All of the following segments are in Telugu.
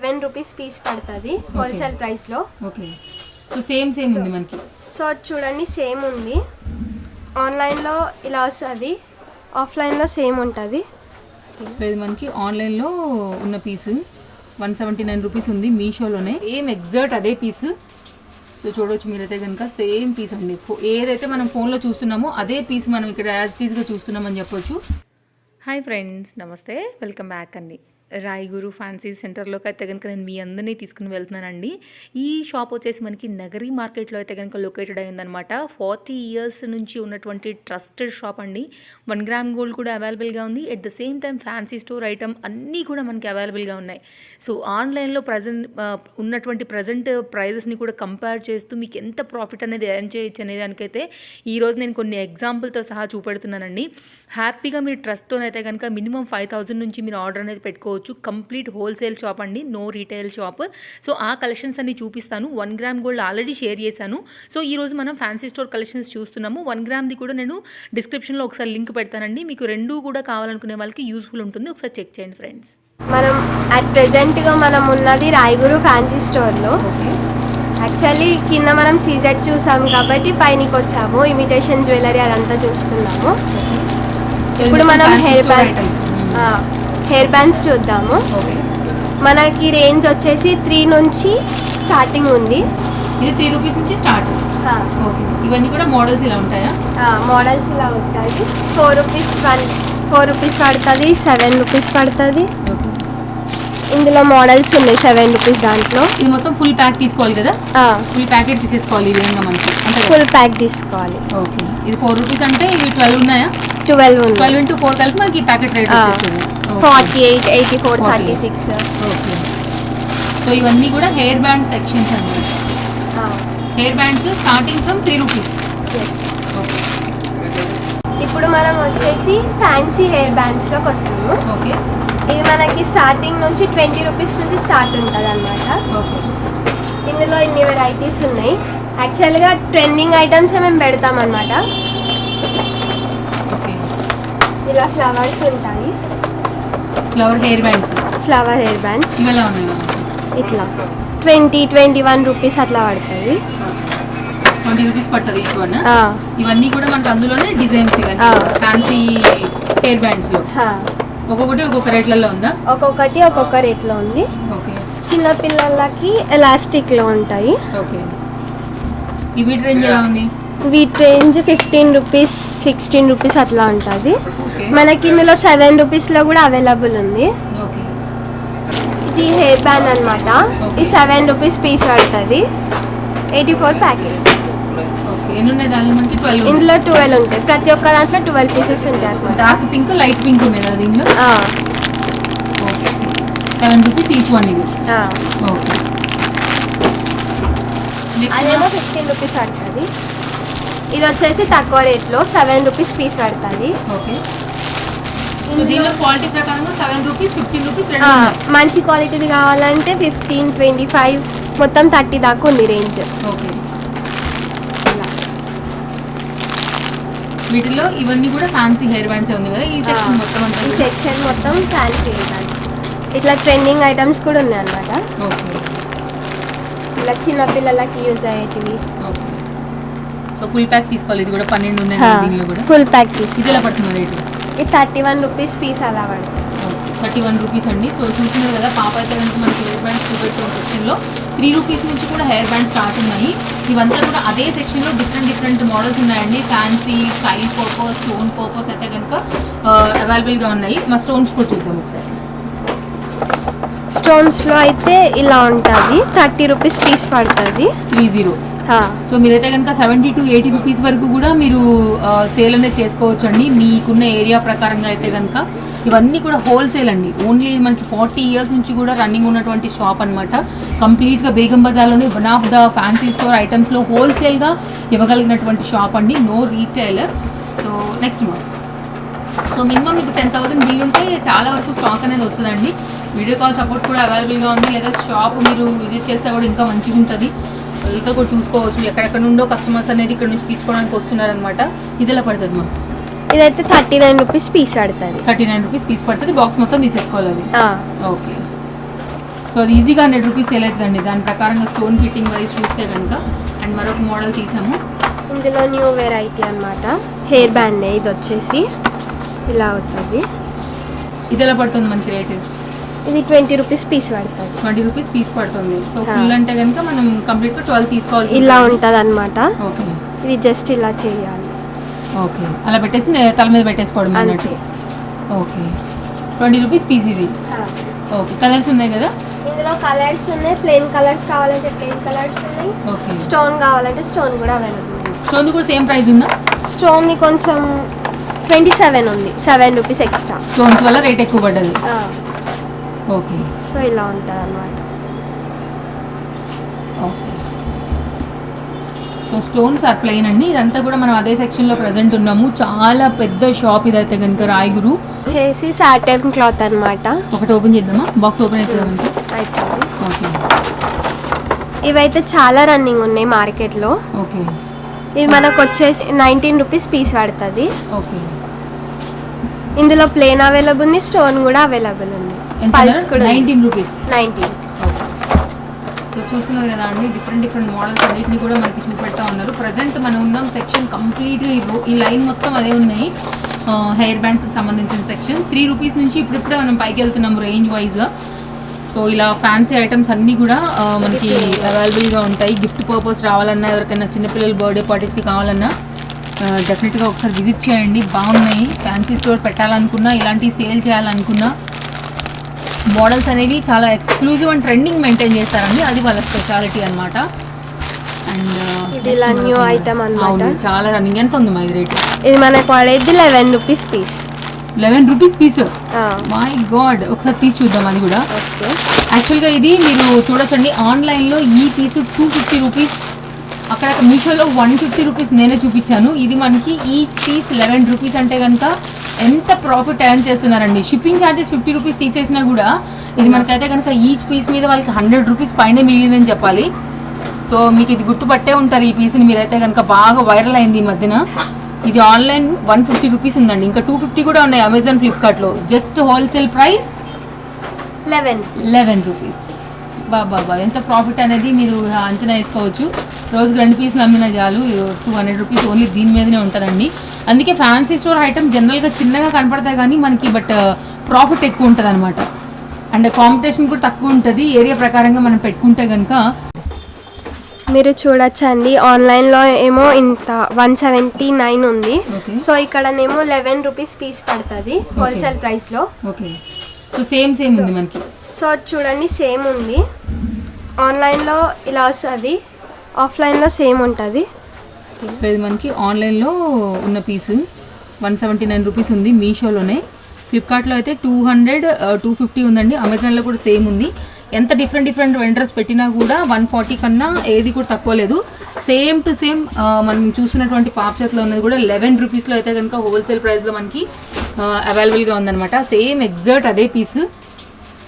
7 రూపీస్ పీస్ పడుతుంది హోల్సేల్ ప్రైస్లో. ఓకే, సో సేమ్ ఉంది మనకి. సో చూడండి సేమ్ ఉంది. ఆన్లైన్లో ఇలా వస్తుంది, ఆఫ్లైన్లో సేమ్ ఉంటుంది. సో ఇది మనకి ఆన్లైన్లో ఉన్న పీసు 179 రూపీస్ ఉంది. మీషోలోనే ఎగ్జాక్ట్ అదే పీసు. సో చూడవచ్చు మీరైతే కనుక సేమ్ పీస్ అండి. ఏదైతే మనం ఫోన్లో చూస్తున్నామో అదే పీస్ మనం ఇక్కడ యాజ్ ఇట్ ఈస్గా చూస్తున్నామని చెప్పొచ్చు. హాయ్ ఫ్రెండ్స్, నమస్తే, వెల్కమ్ బ్యాక్ అండి. రాయగురు ఫ్యాన్సీ సెంటర్లోకి అయితే కనుక నేను మీ అందరినీ తీసుకుని వెళ్తున్నానండి. ఈ షాప్ వచ్చేసి మనకి నగరీ మార్కెట్లో అయితే కనుక లొకేటెడ్ అయిందనమాట. 40 ఇయర్స్ నుంచి ఉన్నటువంటి ట్రస్టెడ్ షాప్ అండి. 1 గ్రామ్ గోల్డ్ కూడా అవైలబుల్గా ఉంది. At the same time fancy store item అన్నీ కూడా మనకి అవైలబుల్గా ఉన్నాయి. సో ఆన్లైన్లో ఉన్నటువంటి ప్రజెంట్ ప్రైజెస్ని కూడా కంపేర్ చేస్తూ మీకు ఎంత ప్రాఫిట్ అనేది ఎర్న్ చేయొచ్చు అనే దానికైతే ఈరోజు నేను కొన్ని ఎగ్జాంపుల్తో సహా చూపెడుతున్నానండి. హ్యాపీగా మీరు ట్రస్ట్తోనైతే కనుక మినిమం 5,000 నుంచి మీరు ఆర్డర్ అనేది పెట్టుకోవచ్చు. కంప్లీట్ హోల్సేల్ షాప్ అండి, నో రీటైల్ షాప్. సో ఆ కలెక్షన్స్ అన్ని చూపిస్తాను. 1 గ్రామ్ గోల్డ్ ఆల్రెడీ షేర్ చేశాను. సో ఈరోజు మనం ఫ్యాన్సీ స్టోర్ కలెక్షన్స్ చూస్తున్నాము. 1 గ్రామ్ది కూడా నేను డిస్క్రిప్షన్లో ఒకసారి లింక్ పెడతానండి. మీకు రెండు కూడా కావాలనుకునే వాళ్ళకి యూస్ఫుల్ ఉంటుంది. ఒకసారి చెక్ చేయండి ఫ్రెండ్స్. మనం అట్ ప్రెజెంట్గా మనం ఉన్నది రాయగురు ఫ్యాన్సీ స్టోర్లో. యాక్చువల్లీ కింద మనం సీజెడ్ చూసాము కాబట్టి పైనకి వచ్చాము, ఇమిటేషన్ జ్యువెలరీ అదంతా చూసుకున్నాము. ఇప్పుడు మనం హెయిర్ బ్యాండ్స్ చూద్దాము. మనకి రేంజ్ వచ్చేసి 3 నుంచి స్టార్టింగ్ ఉంది. ఇది 3 రూపీస్ నుంచి స్టార్ట్. ఓకే, ఇవన్నీ కూడా మోడల్స్ ఇలా ఉంటాయా? మోడల్స్ ఇలా ఉంటాయి. 4 రూపీస్ 4 రూపీస్ పడుతుంది, 7 రూపీస్ పడుతుంది. ఇందులో మోడల్స్ ఉన్నాయి 7 రూపీస్ దాంట్లో. ఇది మొత్తం ఫుల్ ప్యాక్ తీసుకోవాలి కదా? ఫుల్ ప్యాకెట్ తీసేసుకోవాలి ఈ విధంగా మనకి. ఫుల్ ప్యాక్ తీసుకోవాలి. ఓకే, ఇది 4 రూపీస్ అంటే ఇవి 12 ఉన్నాయా? 12 into 4 కలిపి మనకి ప్యాకెట్ రేట్ వచ్చేస్తుంది. 48, 84, 36. ఓకే, సో ఇవన్నీ కూడా హెయిర్ బ్యాండ్ సెక్షన్స్ అన్నమాట. Hair bands starting from 3 rupees. Okay, ఇప్పుడు మనం వచ్చేసి ఫ్యాన్సీ హెయిర్ బ్యాండ్స్లోకి వచ్చాము. ఓకే, ఇది మనకి స్టార్టింగ్ నుంచి 20 రూపీస్ నుంచి స్టార్ట్ ఉంటుంది అనమాట. ఓకే, ఇందులో ఇన్ని వెరైటీస్ ఉన్నాయి. యాక్చువల్గా ట్రెండింగ్ ఐటమ్స్ మేము పెడతాం అనమాట. ఓకే, ఇలా ఫ్లవర్స్ ఉంటాయి. ఫ్లవర్ హెయిర్ బ్యాండ్స్ ఇవెలా ఉన్నాయి? ఇట్లా 20, 21 రూపీస్ అట్లా పడుతుంది. 20 రూపీస్ పడుతుంది ఈచ్ వన్. ఇవన్నీ కూడా మనకు అందులోనే డిజైన్స్, ఇవన్నీ ఫ్యాన్సీ హెయిర్ బ్యాండ్స్ లో ఒక్కొక్కటి ఒక్కొక్క రేట్లలో ఉందా? ఒక్కొక్కటి ఒక్కొక్క రేట్లో ఉంది. ఓకే, చిన్న పిల్లలకి ఎలాస్టిక్ లో ఉంటాయి. ఓకే, ఈ వీటి రేంజ్ ఎలా ఉంది? వీటి రేంజ్ 15 రూపీస్, 16 రూపీస్ అట్లా ఉంటుంది. మనకి ఇందులో 7 రూపీస్లో కూడా అవైలబుల్ ఉంది. ఇది హెయిర్ బ్యాండ్ అనమాట. ఇది 7 రూపీస్ పీస్ పడుతుంది. 84 ప్యాకెట్. ఎన్ని ఉన్నాయి దానిలో? మనకి 12. ఇందులో 12 ఉంటాయి. ప్రతి ఒక్క దాంట్లో 12 పీసెస్ ఉంటాయి అనమాట. డార్క్ పింక్, లైట్ పింక్ ఉన్నాయి కదా దీనిలో. ఓకే, 7 రూపీస్ ఈచ్ వన్ ఇది. ఓకే, అదేమో 15 రూపీస్ పడుతుంది. ఇది వచ్చేసి తక్కువ రేట్లో 7 రూపీస్ పీస్ పడుతుంది. ఓకే, సో దీనిలో క్వాలిటీ ప్రకారంగా 7 రూపీస్, 15 రూపీస్ రెండు. మంచి క్వాలిటీది కావాలంటే 15, 25 మొత్తం 30 దాకా ఉంది రేంజ్. ఓకే, వీటిలో ఇవన్నీ కూడా ఫ్యాన్సీ హెయిర్ బ్యాండ్స్ ఉంది కదా ఈ సెక్షన్ మొత్తం అంతా? ఈ సెక్షన్ మొత్తం ఫ్యాన్సీ హెయిర్ బ్యాండ్స్. ఇట్లా ట్రెండింగ్ ఐటమ్స్ కూడా ఉన్నాయి అన్నమాట. ఓకే, ఇలా చిన్న పిల్లలకి యూజ్ అయ్యేటివి. ఓకే, సో ఫుల్ ప్యాక్ తీసుకోవాలి. ఇది కూడా 12 ఉన్నాయి దీనిలో కూడా. ఫుల్ ప్యాక్ తీసుకోవాలి. ఇది ఎలా పడుతుంది రేటు? ఇది 31 రూపీస్ పీస్ అలా పడుతుంది. 31 రూపీస్ అండి. సో చూసినారు కదా, పాప అయితే కనుక మనకి హెయిర్ బ్యాండ్స్ చూపెట్టిన సెక్షన్లో 3 రూపీస్ నుంచి కూడా హెయిర్ బ్యాండ్స్ స్టార్ట్ ఉన్నాయి. ఇవంతా కూడా అదే సెక్షన్లో డిఫరెంట్ మోడల్స్ ఉన్నాయండి. Fancy, style purpose, stone purpose అయితే కనుక అవైలబుల్గా ఉన్నాయి. మా స్టోన్స్ కూడా చూద్దాం ఒకసారి. స్టోన్స్లో అయితే ఇలా ఉంటుంది. 30 రూపీస్ పీస్ పడుతుంది. 30. సో మీరైతే కనుక 70 to 80 రూపీస్ వరకు కూడా మీరు సేల్ అనేది చేసుకోవచ్చు అండి మీకున్న ఏరియా ప్రకారంగా. అయితే కనుక ఇవన్నీ కూడా హోల్సేల్ అండి. ఓన్లీ మనకి 40 ఇయర్స్ నుంచి కూడా రన్నింగ్ ఉన్నటువంటి షాప్ అనమాట. కంప్లీట్గా బేగం బజార్లోనే one of the fancy store ఐటమ్స్లో హోల్సేల్గా ఇవ్వగలిగినటువంటి షాప్ అండి, no retailer. So next so minimum మీకు 10,000 బిల్ ఉంటే చాలా వరకు స్టాక్ అనేది వస్తుందండి. వీడియో కాల్ సపోర్ట్ కూడా అవైలబుల్గా ఉంది. లేదా షాప్ మీరు విజిట్ చేస్తే కూడా ఇంకా మంచిగా ఉంటుంది. వీళ్ళతో కూడా చూసుకోవచ్చు. ఎక్కడెక్కడ నుండో కస్టమర్స్ అనేది ఇక్కడ నుంచి తీసుకోవడానికి వస్తున్నారనమాట. ఇది ఎలా పడుతుంది మా? ఇదైతే 39 రూపీస్ పీస్ పడుతుంది. 39 రూపీస్ పీస్ పడుతుంది. బాక్స్ మొత్తం తీసేసుకోవాలి అది. ఓకే, సో అది ఈజీగా 100 రూపీస్ సేల్ అవుతుందండి దాని ప్రకారంగా స్టోన్ ఫిట్టింగ్ వైజ్ చూస్తే కనుక. అండ్ మరొక మోడల్ తీసాము, ఇందులో న్యూ వెరైటీ అన్నమాట. హెయిర్ బ్యాండ్ ఇది వచ్చేసి ఇలా అవుతుంది. ఇది ఎలా పడుతుంది మనకి రేట్? ఇది 20 రూపీస్ పీస్ పడుతుంది. 20 రూపీస్ పీస్ పడుతుంది. సో ఫుల్ అంటే కనుక మనం కంప్లీట్గా 12 తీసుకోవాలి. ఇలా ఉంటుంది అన్నమాట. ఓకే, ఇది జస్ట్ ఇలా చేయాలి. ఓకే, అలా పెట్టేసి తల మీద పెట్టేసుకోవడం అన్నట్టు. ఓకే, 20 రూపీస్ పీస్ ఇది. ఓకే, కలర్స్ ఉన్నాయి కదా ఇందులో? కలర్స్ ఉన్నాయి. ప్లెయిన్ కలర్స్ కావాలంటే ప్లెయిన్ కలర్స్ ఉన్నాయి. ఓకే, స్టోన్ కావాలంటే స్టోన్ కూడా అవైలబుల్ ఉంది. స్టోన్ కూడా సేమ్ ప్రైస్ ఉందా? స్టోన్ కొంచెం 27 ఉంది, 7 రూపీస్ ఎక్స్ట్రా. స్టోన్స్ వల్ల రేట్ ఎక్కువ పడ్డది. ఓకే, సో ఇలా ఉంటుంది అన్నమాట. Okay, so stones or plain అండి. ఇదంతా కూడా మనం అదే సెక్షన్లో ప్రజెంట్ ఉన్నాము. చాలా పెద్ద షాప్ ఇదైతే కనుక రాయగురు. చేసి సాటన్ క్లాత్ అన్నమాట. ఒకటి ఓపెన్ చేద్దామా? బాక్స్ ఓపెన్ అవుతుంది మనకి. ఓకే, ఇవైతే చాలా రన్నింగ్ ఉన్నాయి మార్కెట్లో. ఓకే, ఇది మనకు వచ్చేసి 19 రూపీస్ పీస్ పడుతుంది. ఓకే, ఇందులో ప్లేన్ అవైలబుల్ ఉంది, స్టోన్ కూడా అవైలబుల్ ఉంది. పల్స్ కూడా 19 రూపీస్. 19. ఓకే, సో చూస్తున్నారు కదా అండి, డిఫరెంట్ మోడల్స్ అన్నిటిని కూడా మనకి చూపెడతా ఉన్నారు. ప్రజెంట్ మనం ఉన్నాం సెక్షన్ కంప్లీట్గా ఈ లైన్ మొత్తం అదే ఉన్నాయి. హెయిర్ బ్యాండ్స్కి సంబంధించిన సెక్షన్ 3 రూపీస్ నుంచి ఇప్పుడిప్పుడే మనం పైకి వెళ్తున్నాము రేంజ్ వైజ్గా. సో ఇలా ఫ్యాన్సీ ఐటమ్స్ అన్నీ కూడా మనకి అవైలబుల్గా ఉంటాయి. గిఫ్ట్ పర్పస్ రావాలన్నా, ఎవరికైనా చిన్నపిల్లల బర్త్డే పార్టీస్కి కావాలన్నా డెఫినెట్గా ఒకసారి విజిట్ చేయండి. బాగున్నాయి. ఫ్యాన్సీ స్టోర్ పెట్టాలనుకున్నా, ఇలాంటి సేల్ చేయాలనుకున్నా మోడల్స్ అనేవి చాలా ఎక్స్క్లూజివ్ అండ్ ట్రెండింగ్ మెయింటైన్ చేస్తారండి. అది వాళ్ళ స్పెషాలిటీ అనమాట. అండ్ ఇది న్యూ ఐటమ్ అన్నమాట. చాలా రన్నింగ్. ఎంత ఉంది మా ఇది రేట్? ఇది మనకు పడేది 11 rupees piece. 11 rupees piece. My god, ఒకసారి తీసి చూద్దాం అది కూడా. యాక్చువల్గా ఇది మీరు చూడొచ్చండి, ఆన్లైన్లో ఈ పీస్ 250 రూపీస్, అక్కడ మీషోలో 150 రూపీస్ నేనే చూపించాను. ఇది మనకి ఈచ్ పీస్ 11 రూపీస్ అంటే కనుక ఎంత ప్రాఫిట్ ఎర్న్ చేస్తున్నారండి. షిప్పింగ్ ఛార్జెస్ 50 రూపీస్ తీసేసినా కూడా ఇది మనకైతే కనుక ఈచ్ పీస్ మీద వాళ్ళకి 100 రూపీస్ పైన మిగిలిందని చెప్పాలి. సో మీకు ఇది గుర్తుపట్టే ఉంటారు ఈ పీస్ని మీరైతే కనుక. బాగా వైరల్ అయింది ఈ మధ్యన. ఇది ఆన్లైన్ 150 రూపీస్ ఉందండి, ఇంకా 250 కూడా ఉన్నాయి అమెజాన్, ఫ్లిప్కార్ట్లో. Just wholesale price 11 rupees. బాబా, ఎంత ప్రాఫిట్ అనేది మీరు అంచనా వేసుకోవచ్చు. రోజుకి 2 పీసులు అమ్మినా చాలు, 200 రూపీస్ ఓన్లీ దీని మీదనే ఉంటుందండి. అందుకే ఫ్యాన్సీ స్టోర్ ఐటమ్ జనరల్గా చిన్నగా కనపడతాయి కానీ మనకి బట్ ప్రాఫిట్ ఎక్కువ ఉంటుంది అనమాట. అండ్ కాంపిటీషన్ కూడా తక్కువ ఉంటుంది ఏరియా ప్రకారంగా మనం పెట్టుకుంటే కనుక. మీరు చూడొచ్చండి, ఆన్లైన్లో ఏమో ఇంత 179 ఉంది. సో ఇక్కడనేమో 11 రూపీస్ పీస్ పడుతుంది హోల్సేల్ ప్రైస్లో. ఓకే, సో సేమ్ ఉంది మనకి. సో చూడండి, సేమ్ ఉంది. ఆన్లైన్లో ఇలా వస్తుంది, ఆఫ్లైన్లో సేమ్ ఉంటుంది. సో ఇది మనకి ఆన్లైన్లో ఉన్న పీసు 179 రూపీస్ ఉంది మీషోలోనే. ఫ్లిప్కార్ట్లో అయితే 200, 250 ఉందండి. అమెజాన్లో కూడా సేమ్ ఉంది. ఎంత డిఫరెంట్ వెండర్స్ పెట్టినా కూడా 140 కన్నా ఏది కూడా తక్కువ లేదు. సేమ్ టు సేమ్ మనం చూస్తున్నటువంటి పాప్చేట్లో ఉన్నది కూడా 11 రూపీస్లో అయితే కనుక హోల్సేల్ ప్రైస్లో మనకి అవైలబుల్గా ఉందన్నమాట. సేమ్ ఎగ్జాక్ట్ అదే పీసు.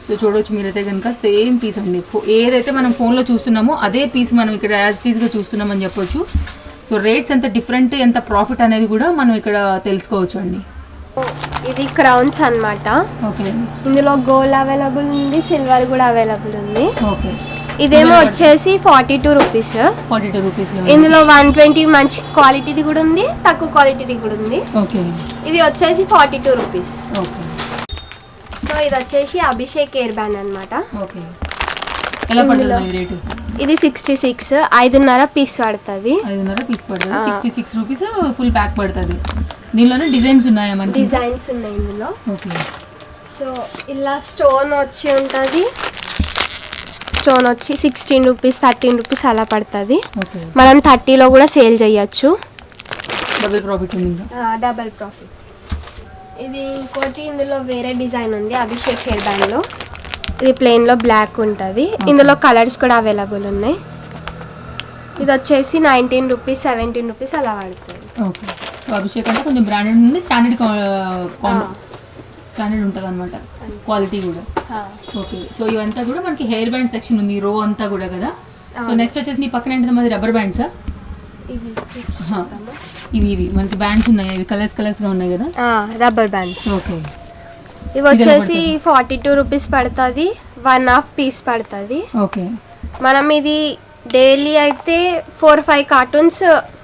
సో చూడవచ్చు మీరైతే కనుక సేమ్ పీస్ అండి. ఏదైతే మనం ఫోన్లో చూస్తున్నామో అదే పీస్ మనం ఇక్కడ యాజ్ ఇట్ ఈస్గా చూస్తున్నామని చెప్పొచ్చు. సో రేట్స్ ఎంత డిఫరెంట్, ఎంత ప్రాఫిట్ అనేది కూడా మనం ఇక్కడ తెలుసుకోవచ్చు అండి. ఇది క్రౌన్స్ అన్నమాట. ఓకే, ఇందులో గోల్డ్ అవైలబుల్ ఉంది, సిల్వర్ కూడా అవైలబుల్ ఉంది. ఓకే, ఇదేమో వచ్చేసి 42 రూపీస్. 42 రూపీస్. ఇందులో 120 మంచి క్వాలిటీది కూడా ఉంది, తక్కువ క్వాలిటీది కూడా ఉంది. ఓకే, ఇది వచ్చేసి 42 రూపీస్. ఓకే, సో ఇది వచ్చేసి అభిషేక్ హెయిర్ బ్యాండ్ అన్నమాట. ఓకే, ఎలా పడుతుంది రేటు? ఇది 66, 5.5 పీస్ పడుతుంది. 5.5 పీస్ పడుతుంది. 66 రూపీస్ ఫుల్ ప్యాక్ పడుతుంది. దీనిలోనే డిజైన్స్ ఉన్నాయా మనకి? డిజైన్స్ ఉన్నాయి ఇందులో. ఓకే, సో ఇలా స్టోన్ వచ్చి ఉంటుంది. స్టోన్ వచ్చి 16 రూపీస్, 13 రూపీస్ అలా పడుతుంది. ఓకే, మనం 30లో కూడా సేల్ చేయొచ్చు. డబుల్ ప్రాఫిట్ ఉంది. Double profit. ఇది ఇంకోటి, ఇందులో వేరే డిజైన్ ఉంది అభిషేక్ హెయిర్ బ్యాండ్లో. ఇది ప్లెయిన్లో బ్లాక్ ఉంటుంది. ఇందులో కలర్స్ కూడా అవైలబుల్ ఉన్నాయి. ఇది వచ్చేసి 19 రూపీస్, 17 రూపీస్ అలా పడుతుంది. ఓకే, సో అభిషేక్ అంటే కొంచెం బ్రాండెడ్ ఉంది, స్టాండర్డ్ ఉంటుంది అనమాట, క్వాలిటీ కూడా. ఓకే, సో ఇవంతా కూడా మనకి హెయిర్ బ్యాండ్ సెక్షన్ ఉంది, రో అంతా కూడా కదా. సో నెక్స్ట్ వచ్చేసి నీ పక్కన ఏంటి మాది రబ్బర్ బ్యాండ్సా? ఇవి మనకి బ్యాండ్స్ ఉన్నాయి, ఇవి కలర్స్గా ఉన్నాయి కదా, రబ్బర్ బ్యాండ్స్. ఓకే, ఇవి వచ్చేసి 42 రూపీస్ పడుతుంది. 1/2 పీస్ పడుతుంది. ఓకే. మనం ఇది డైలీ అయితే 4-5 కార్టూన్స్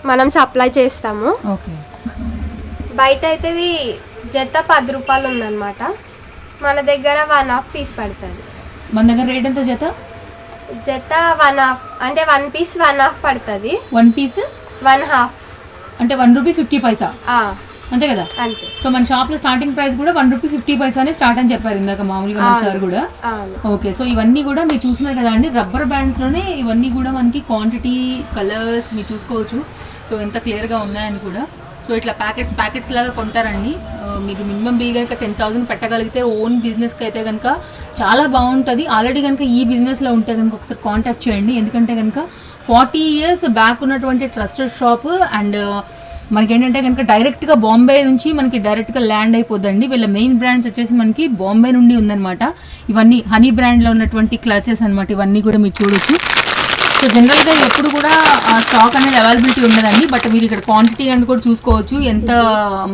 మనం సప్లై చేస్తాము. ఓకే. బయట అయితే ఇది జత 10 రూపాయలు ఉందన్నమాట. మన దగ్గర 1/2 పీస్ పడుతుంది. మన దగ్గర రేట్ ఎంత జత? జత 1/2 అంటే 1 పీస్ 1/2 పడుతుంది. 1 పీస్ 1/2 అంటే 1 రూపీ 50 పైసా, అంతే కదా? అంతే. సో మన షాప్లో స్టార్టింగ్ ప్రైస్ కూడా 1 రూపీ 50 పైసానే స్టార్ట్ అని చెప్పారు ఇందాక మామూలుగా మన సార్ కూడా. ఓకే. సో ఇవన్నీ కూడా మీరు చూస్తున్నారు కదా అండి, రబ్బర్ బ్యాండ్స్లోనే ఇవన్నీ కూడా మనకి క్వాంటిటీ, కలర్స్ మీరు చూసుకోవచ్చు. సో ఎంత క్లియర్గా ఉన్నాయని కూడా. సో ఇట్లా ప్యాకెట్స్ లాగా కొంటారండి. మీరు మినిమం బిల్ కనుక 10,000 పెట్టగలిగితే ఓన్ బిజినెస్కి అయితే కనుక చాలా బాగుంటుంది. ఆల్రెడీ కనుక ఈ బిజినెస్లో ఉంటే కనుక ఒకసారి కాంటాక్ట్ చేయండి. ఎందుకంటే కనుక 40 years బ్యాక్ ఉన్నటువంటి ట్రస్టెడ్ షాప్. అండ్ మనకి ఏంటంటే కనుక డైరెక్ట్గా బాంబే నుంచి మనకి డైరెక్ట్గా ల్యాండ్ అయిపోద్దండి. వీళ్ళ మెయిన్ బ్రాంచ్ వచ్చేసి మనకి బాంబే నుండి ఉందన్నమాట. ఇవన్నీ హనీ బ్రాండ్లో ఉన్నటువంటి క్లచెస్ అనమాట. ఇవన్నీ కూడా మీరు చూడొచ్చు. సో జనరల్గా ఎప్పుడు కూడా స్టాక్ అనేది అవైలబిలిటీ ఉండదండి. బట్ మీరు ఇక్కడ క్వాంటిటీ అని కూడా చూసుకోవచ్చు. ఎంత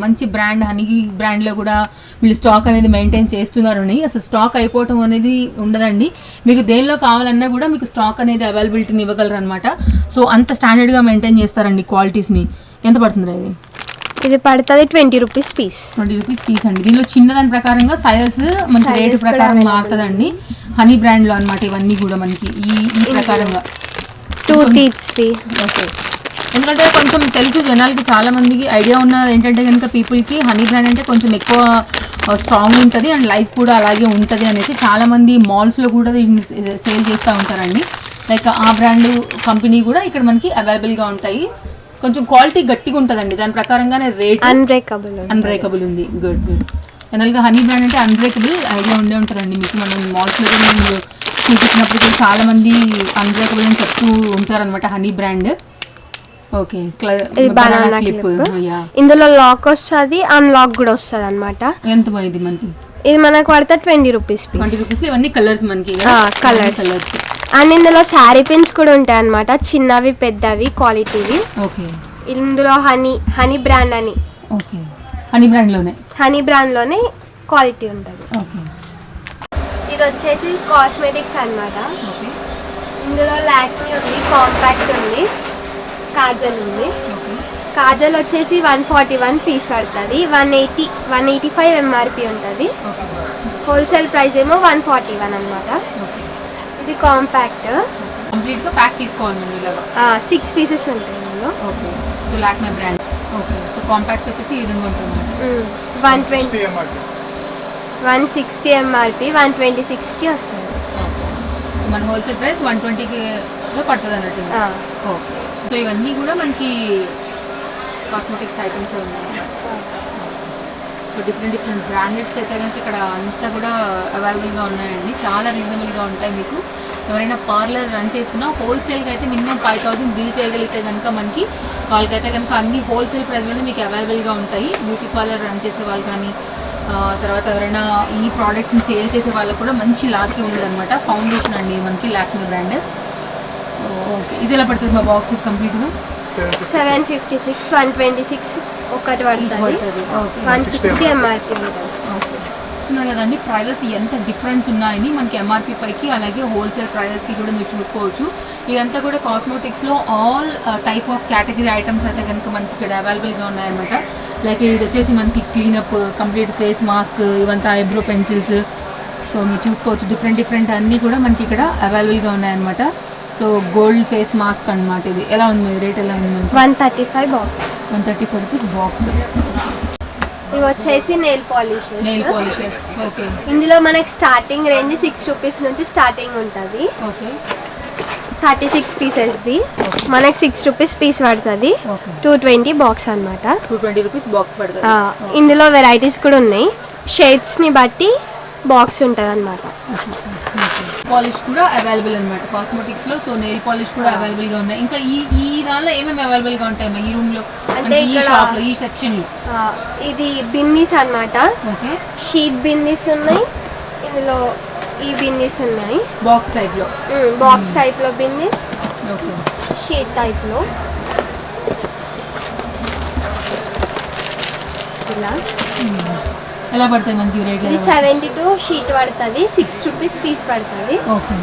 మంచి బ్రాండ్, హనీ బ్రాండ్లో కూడా వీళ్ళు స్టాక్ అనేది మెయింటైన్ చేస్తున్నారని. అసలు స్టాక్ అయిపోవటం అనేది ఉండదండి. మీకు దేనిలో కావాలన్నా కూడా మీకు స్టాక్ అనేది అవైలబిలిటీని ఇవ్వగలరు అనమాట. సో అంత స్టాండర్డ్గా మెయింటైన్ చేస్తారండి క్వాలిటీస్ని. ఎంత పడుతుంది ఇది? ఇది పడుతుంది 20 రూపీస్ పీస్. 20 రూపీస్ పీస్ అండి. దీనిలో చిన్నదాని ప్రకారంగా సైజెస్ మనకి రేటు ప్రకారం మారుతుందండి. హనీ బ్రాండ్లో అనమాట ఇవన్నీ కూడా మనకి ఈ ప్రకారంగా 2 teeth. ఓకే. ఎందుకంటే కొంచెం తెలుసు జనాలకి, చాలా మందికి ఐడియా ఉన్నది ఏంటంటే కనుక పీపుల్కి హనీ బ్రాండ్ అంటే కొంచెం ఎక్కువ స్ట్రాంగ్ ఉంటుంది అండ్ లైఫ్ కూడా అలాగే ఉంటుంది అనేసి చాలామంది మాల్స్లో కూడా దీన్ని సేల్ చేస్తూ ఉంటారండి. లైక్ ఆ బ్రాండ్ కంపెనీ కూడా ఇక్కడ మనకి అవైలబుల్గా ఉంటాయి. కొంచెం క్వాలిటీ గట్టిగా ఉంటుందండి. దాని ప్రకారంగానే రేట్ అన్బ్రేకబుల్ ఉంది. గుడ్. జనరల్గా హనీ బ్రాండ్ అంటే అన్బ్రేకబుల్ ఐడియా ఉండే ఉంటుందండి మీకు. మనం మాల్స్లో కూడా మేము చూపించినప్పుడు కూడా చాలా మంది అన్బ్రేకబుల్ అని చెప్తూ ఉంటారనమాట honey brand. Okay. Banana clip. ఇందులో లాక్ వస్తుంది, అన్లాక్ కూడా వస్తుంది అనమాట. ఎంత ఇది మనకి? ఇది మనకు పడితే 20 రూపీస్. 20 రూపీస్ ఇవన్నీ కలర్స్ మనకి. కలర్స్. అండ్ ఇందులో శారీ పిన్స్ కూడా ఉంటాయి అనమాట. చిన్నవి, పెద్దవి, క్వాలిటీవి. ఓకే. ఇందులో హనీ బ్రాండ్ అని. ఓకే. హనీ బ్రాండ్లోనే క్వాలిటీ ఉంటుంది. ఓకే. ఇది వచ్చేసి కాస్మెటిక్స్ అన్నమాట. ఇందులో లాక్మీ ఉంది, కాంపాక్ట్ ఉంది, కాజల్ ఉంది. కాజల్ వచ్చేసి 141 పీస్ పడుతుంది. 185 ఎంఆర్పి ఉంటుంది. హోల్సేల్ ప్రైస్ ఏమో 141 అన్నమాట. ఇది కాంపాక్ట్. కంప్లీట్ గా ప్యాక్ తీసుకోవాలి ఇలాగా. 6 పీసెస్ ఉంటాయి ఇందులో. Okay. So Lakme brand. Okay. So compact వచ్చేసి ఈ విధంగా ఉంటుంది. 160 ఎంఆర్పి 126కి వస్తుంది. సో మన హోల్సేల్ ప్రైస్ 120లో పడుతుంది అన్నట్టు. ఓకే. సో ఇవన్నీ కూడా మనకి కాస్మెటిక్స్ ఐటమ్స్ ఉన్నాయి. సో డిఫరెంట్ బ్రాండెడ్స్ అయితే కనుక ఇక్కడ అంతా కూడా అవైలబుల్గా ఉన్నాయండి. చాలా రీజనబుల్గా ఉంటాయి. మీకు ఎవరైనా పార్లర్ రన్ చేస్తున్నా హోల్సేల్గా అయితే మినిమం 5,000 బిల్ చేయగలిగితే కనుక మనకి వాళ్ళకైతే కనుక అన్ని హోల్సేల్ ప్రైస్లోనే మీకు అవైలబుల్గా ఉంటాయి. బ్యూటీ పార్లర్ రన్ చేసే వాళ్ళు కానీ, తర్వాత ఎవరైనా ఈ ప్రోడక్ట్ని సేల్ చేసే వాళ్ళకు కూడా మంచి లాక్కి ఉండదు అనమాట. ఫౌండేషన్ అండి మనకి లాక్మీ బ్రాండ్. So okay. ఇది ఎలా పడుతుంది మా బాక్స్ కంప్లీట్గా? 756, 126 ఒకటి పడుతుంది. 160 ఎంఆర్పి ఉంటుంది. ఓకే. చూస్తున్నారు కదండి ప్రైజెస్ ఎంత డిఫరెన్స్ ఉన్నాయని మనకి ఎంఆర్పి పైకి, అలాగే హోల్సేల్ ప్రైజెస్కి కూడా మీరు చూసుకోవచ్చు. ఇదంతా కూడా కాస్మెటిక్స్లో all type of category items అయితే కనుక మనకి ఇక్కడ అవైలబుల్గా ఉన్నాయన్నమాట. లైక్ ఇది వచ్చేసి మనకి క్లీనప్, కంప్లీట్ ఫేస్ మాస్క్, ఇవంతా ఐబ్రో పెన్సిల్స్. సో మీరు చూసుకోవచ్చు డిఫరెంట్ అన్నీ కూడా మనకి ఇక్కడ అవైలబుల్గా ఉన్నాయన్నమాట. సో గోల్డ్ ఫేస్ మాస్క్ అనమాట. ఇది ఎలా ఉంది, రేట్ ఎలా ఉంది? 135 బాక్స్. 135 rupees box. ఇవి వచ్చేసి నెయిల్ పాలిషెస్. ఓకే. ఇందులో మనకి స్టార్టింగ్ రేంజ్ 6 రూపీస్ నుంచి స్టార్టింగ్ ఉంటుంది. ఓకే. 36 పీసెస్ది మనకి 6 రూపీస్ పీస్ పడుతుంది. 220 బాక్స్ అనమాట. 220 రూపీస్ బాక్స్ పడుతుంది. ఇందులో వెరైటీస్ కూడా ఉన్నాయి. షేడ్స్ని బట్టి బాక్స్ ఉంటుంది అనమాట. పాలిష్ కూడా అవైలబుల్ అనమాట కాస్మెటిక్స్లో. సో నెయిల్ పాలిష్ కూడా అవైలబుల్గా ఉన్నాయి. ఇంకా ఈ దానిలో ఏమేమి అవైలబుల్గా ఉంటాయి ఈ రూమ్లో, అంటే ఈ షాప్లో, ఈ సెక్షన్లో? ఇది బిన్నీస్ అనమాట. ఓకే. షీట్ బిన్నీస్ ఉన్నాయి. ఇందులో ఈ బిన్నీస్ ఉన్నాయి బాక్స్ టైప్లో. బాక్స్ టైప్లో బిన్నీస్. ఓకే. షీట్ టైప్లో ఇలా. ఎలా పడతాయి మనకి రేట్? ఇది 72 షీట్ పడుతుంది, 6 రూపీస్ పీస్ పడుతుంది. ఓకే.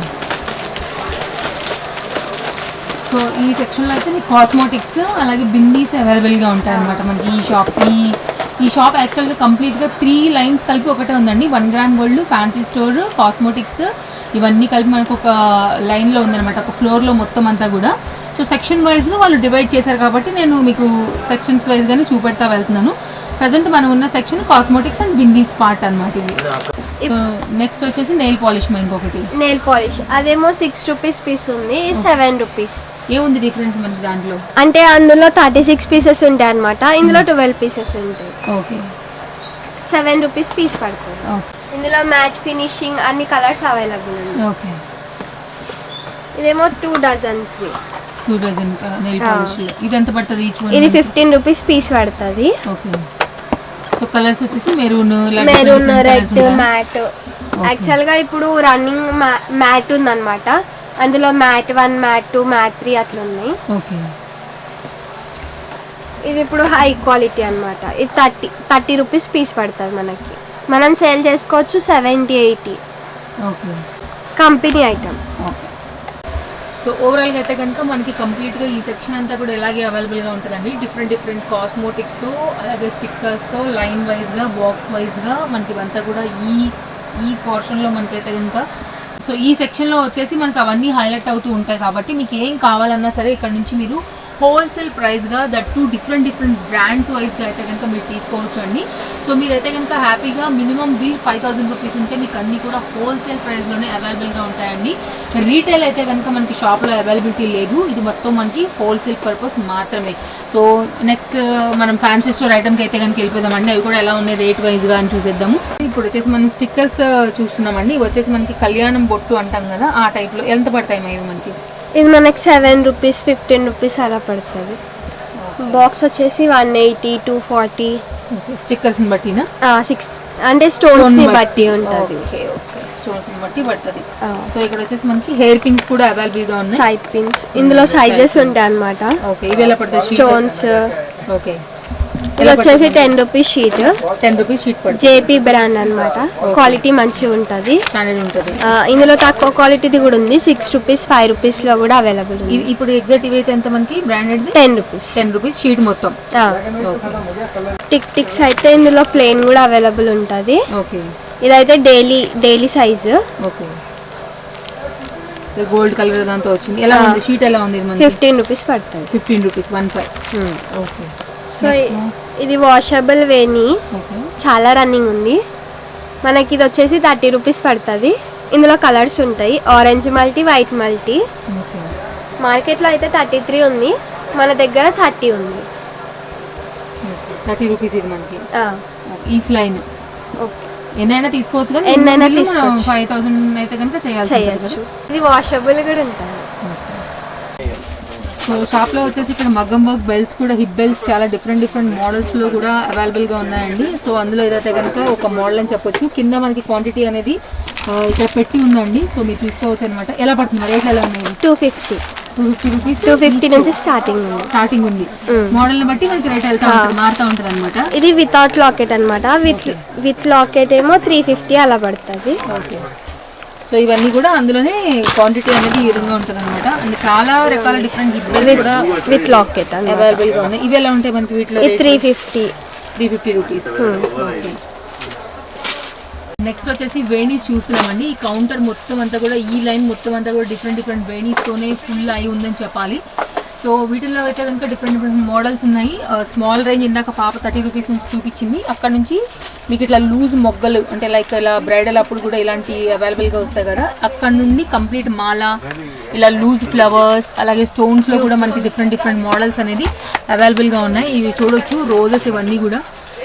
సో ఈ సెక్షన్లో అయితే మీకు కాస్మోటిక్స్ అలాగే బిందీస్ అవైలబుల్గా ఉంటాయి అనమాట మనకి ఈ షాప్ యాక్చువల్గా కంప్లీట్గా 3 లైన్స్ కలిపి ఒకటే ఉందండి. 1 gram gold, fancy store, cosmetics ఇవన్నీ కలిపి మనకు ఒక లైన్లో ఉందన్నమాట, ఒక ఫ్లోర్లో మొత్తం అంతా కూడా. సో సెక్షన్ వైజ్గా వాళ్ళు డివైడ్ చేశారు కాబట్టి నేను మీకు సెక్షన్స్ వైజ్గానే చూపెడతా వెళ్తున్నాను. ప్రజెంట్ మనం ఉన్న section cosmetics and bindis part అనమాట ఇవి. సో నెక్స్ట్ వచ్చేసి నెయిల్ పాలిష్ ఇంకొకటి. నెయిల్ పాలిష్ అదేమో 6 రూపీస్ పీస్ ఉంది, 7 రూపీస్. ఏముంది డిఫరెన్స్ మనకి దాంట్లో అంటే అందులో 36 పీసెస్ ఉంటాయి అనమాట, ఇందులో 12 పీసెస్ ఉంటాయి. ఓకే. 7 రూపీస్ పీస్ పడుతుంది. ఇందులో మ్యాట్ ఫినిషింగ్ అన్ని కలర్స్ అవైలబుల్ ఉంది. ఓకే. ఇదేమో 2 డజన్స్, 2 డజన్ నెయిల్ పాలిష్. ఇది ఎంత పడుతుంది ఈచ్ వన్? ఇది 15 రూపీస్ పీస్ పడుతుంది. ఓకే. సో కలర్స్ వచ్చేసి మెరూన్, రెడ్, మ్యాట్. యాక్చువల్గా ఇప్పుడు రన్నింగ్ మ్యాట్ ఉందన్నమాట, అందులో మ్యాట్ 1, మ్యాట్ 2, మ్యాట్ 3 అట్లా ఉన్నాయి. ఓకే. ఇది ఇప్పుడు హై క్వాలిటీ అన్నమాట. ఇది 30 రూపీస్ పీస్ పడుతుంది మనకి. మనం సేల్ చేసుకోవచ్చు 70-80. ఓకే. Company item. సో ఓవరాల్గా అయితే కనుక మనకి కంప్లీట్గా ఈ సెక్షన్ అంతా కూడా ఇలాగే అవైలబుల్గా ఉంటుందండి. డిఫరెంట్ కాస్మోటిక్స్తో అలాగే స్టిక్కర్స్తో లైన్ వైజ్గా, బాక్స్ వైజ్గా మనకి ఇవంతా కూడా ఈ పోర్షన్లో మనకైతే కనుక. సో ఈ సెక్షన్లో వచ్చేసి మనకు అవన్నీ హైలైట్ అవుతూ ఉంటాయి కాబట్టి మీకు ఏం కావాలన్నా సరే ఇక్కడ నుంచి మీరు హోల్సేల్ ప్రైస్గా దట్ టు డిఫరెంట్ బ్రాండ్స్ వైజ్గా అయితే కనుక మీరు తీసుకోవచ్చు అండి. సో మీరైతే కనుక హ్యాపీగా మినిమం బిల్ 5000 రూపీస్ ఉంటే మీకు అన్నీ కూడా హోల్సేల్ ప్రైస్లోనే అవైలబుల్గా ఉంటాయండి. రీటైల్ అయితే కనుక మనకి షాప్లో అవైలబిలిటీ లేదు, ఇది మొత్తం మనకి హోల్సేల్ పర్పస్ మాత్రమే. సో నెక్స్ట్ మనం ఫ్యాన్సీ స్టోర్ ఐటమ్కి అయితే కనుక వెళ్ళిపోదామండి. అవి కూడా ఎలా ఉన్నాయి రేట్ వైజ్గా అని చూసేద్దాము. ఇప్పుడు వచ్చేసి మనం స్టిక్కర్స్ చూస్తున్నామండి. ఇవి వచ్చేసి మనకి కళ్యాణం బొట్టు అంటాం కదా, ఆ టైప్లో ఎంత పడతాయి ఇవి మనకి? ఇది మనకి 7 రూపీస్, 15 రూపీస్ అలా పడుతుంది. బాక్స్ వచ్చేసి 180, 240. స్టిక్కర్స్ని బట్టినా? 6 అంటే స్టోన్స్ని బట్టి ఉంటుంది. ఓకే. స్టోన్స్ని బట్టి పడుతుంది. సో ఇక్కడ వచ్చేసి మనకి హెయిర్ పిన్స్ కూడా అవైలబుల్గా ఉన్నాయి, సైడ్ పిన్స్. ఇందులో సైజెస్ ఉంటాయి అన్నమాట. ఓకే. ఇవి ఎలా పడుతుంది? స్టోన్స్. ఓకే. ఇది వచ్చేసి 10 రూపీస్ షీట్. 10 రూపీస్ షీట్ పడుతుంది. జేపీ బ్రాండ్ అన్నమాట. క్వాలిటీ మంచిగా ఉంటుంది, స్టాండర్డ్ ఉంటుంది. ఇందులో తక్కువ క్వాలిటీది కూడా ఉంది, 6 రూపీస్, 5 రూపీస్ లో కూడా అవైలబుల్ ఉంది. ఇప్పుడు ఎగ్జాక్ట్ ఇవైతే ఎంత మనకి బ్రాండెడ్? 10 రూపీస్. 10 రూపీస్ షీట్ మొత్తం. టిక్స్ అయితే ఇందులో ప్లేన్ కూడా అవైలబుల్ ఉంటుంది. ఓకే. ఇదైతే daily size. Okay. So gold colour దాంతో వచ్చింది. ఎలా ఉంది షీట్? ఎలా ఉంది? 15 రూపీస్ పడుతుంది. 15 రూపీస్ 15. ఓకే. సో ఇది వాషబుల్ వేణి, చాలా రన్నింగ్ ఉంది మనకి. ఇది వచ్చేసి 30 రూపీస్ పడుతుంది. ఇందులో కలర్స్ ఉంటాయి, ఆరెంజ్ మల్టీ, వైట్ మల్టీ. మార్కెట్లో అయితే 33 ఉంది, మన దగ్గర 30 ఉంది. 30 రూపీస్ ఇది మనకి ఈచ్ లైన్. ఓకే. ఎన్నైనా తీసుకోవచ్చు కానీ ఎన్నైనా తీసుకోవచ్చు. 5000 అయితే కనుక చేయొచ్చు. ఇది వాషబుల్ కూడా ఉంటుంది. సో షాప్లో వచ్చేసి ఇక్కడ మగ్గం వర్క్ బెల్ట్స్ కూడా, హిప్ బెల్ట్స్ చాలా డిఫరెంట్ మోడల్స్లో కూడా అవైలబుల్గా ఉన్నాయండి. సో అందులో ఏదైతే కనుక ఒక మోడల్ అని చెప్పొచ్చు. కింద మనకి క్వాంటిటీ అనేది ఇక్కడ పెట్టి ఉందండి, సో మీరు తీసుకోవచ్చు అనమాట. ఎలా పడుతుంది రేట్? ఎలా ఉన్నాయి? 250 రూపీస్. 250 నుంచి స్టార్టింగ్ ఉంది. మోడల్ని బట్టి మనకి రేట్ వెళ్తా ఉంటుంది, మారుతూ ఉంటుంది అనమాట. ఇది వితౌట్ లాకెట్ అనమాట. విత్ లాకెట్ ఏమో 350 అలా పడుతుంది. ఓకే. సో ఇవన్నీ కూడా అందులోనే క్వాంటిటీ అనేది ఈ విధంగా ఉంటుంది అనమాట. అండ్ చాలా రకాల డిఫరెంట్ హిప్ బెల్ట్స్ కూడా విత్ లాకెట్ అవైలబుల్గా ఉన్నాయి. ఇవి ఎలా ఉంటాయి మనకి? వీటిలో 350 రూపీస్. ఓకే. నెక్స్ట్ వచ్చేసి వేణీస్ చూస్తున్నామండి. ఈ కౌంటర్ మొత్తం అంతా కూడా, ఈ లైన్ మొత్తం అంతా కూడా డిఫరెంట్ వేణీస్తోనే ఫుల్ అయి ఉందని చెప్పాలి. సో వీటిల్లో అయితే కనుక డిఫరెంట్ మోడల్స్ ఉన్నాయి. స్మాల్ రేంజ్ ఇందాక పాప 30 రూపీస్ నుంచి చూపించింది. అక్కడ నుంచి మీకు ఇట్లా లూజ్ మొగ్గలు అంటే లైక్ ఇలా బ్రైడల్ అప్పుడు కూడా ఇలాంటి అవైలబుల్గా వస్తాయి కదా, అక్కడ నుండి కంప్లీట్ మాల, ఇలా లూజ్ ఫ్లవర్స్, అలాగే స్టోన్స్లో కూడా మనకి డిఫరెంట్ మోడల్స్ అనేది అవైలబుల్గా ఉన్నాయి. ఇవి చూడొచ్చు, రోజెస్ ఇవన్నీ కూడా.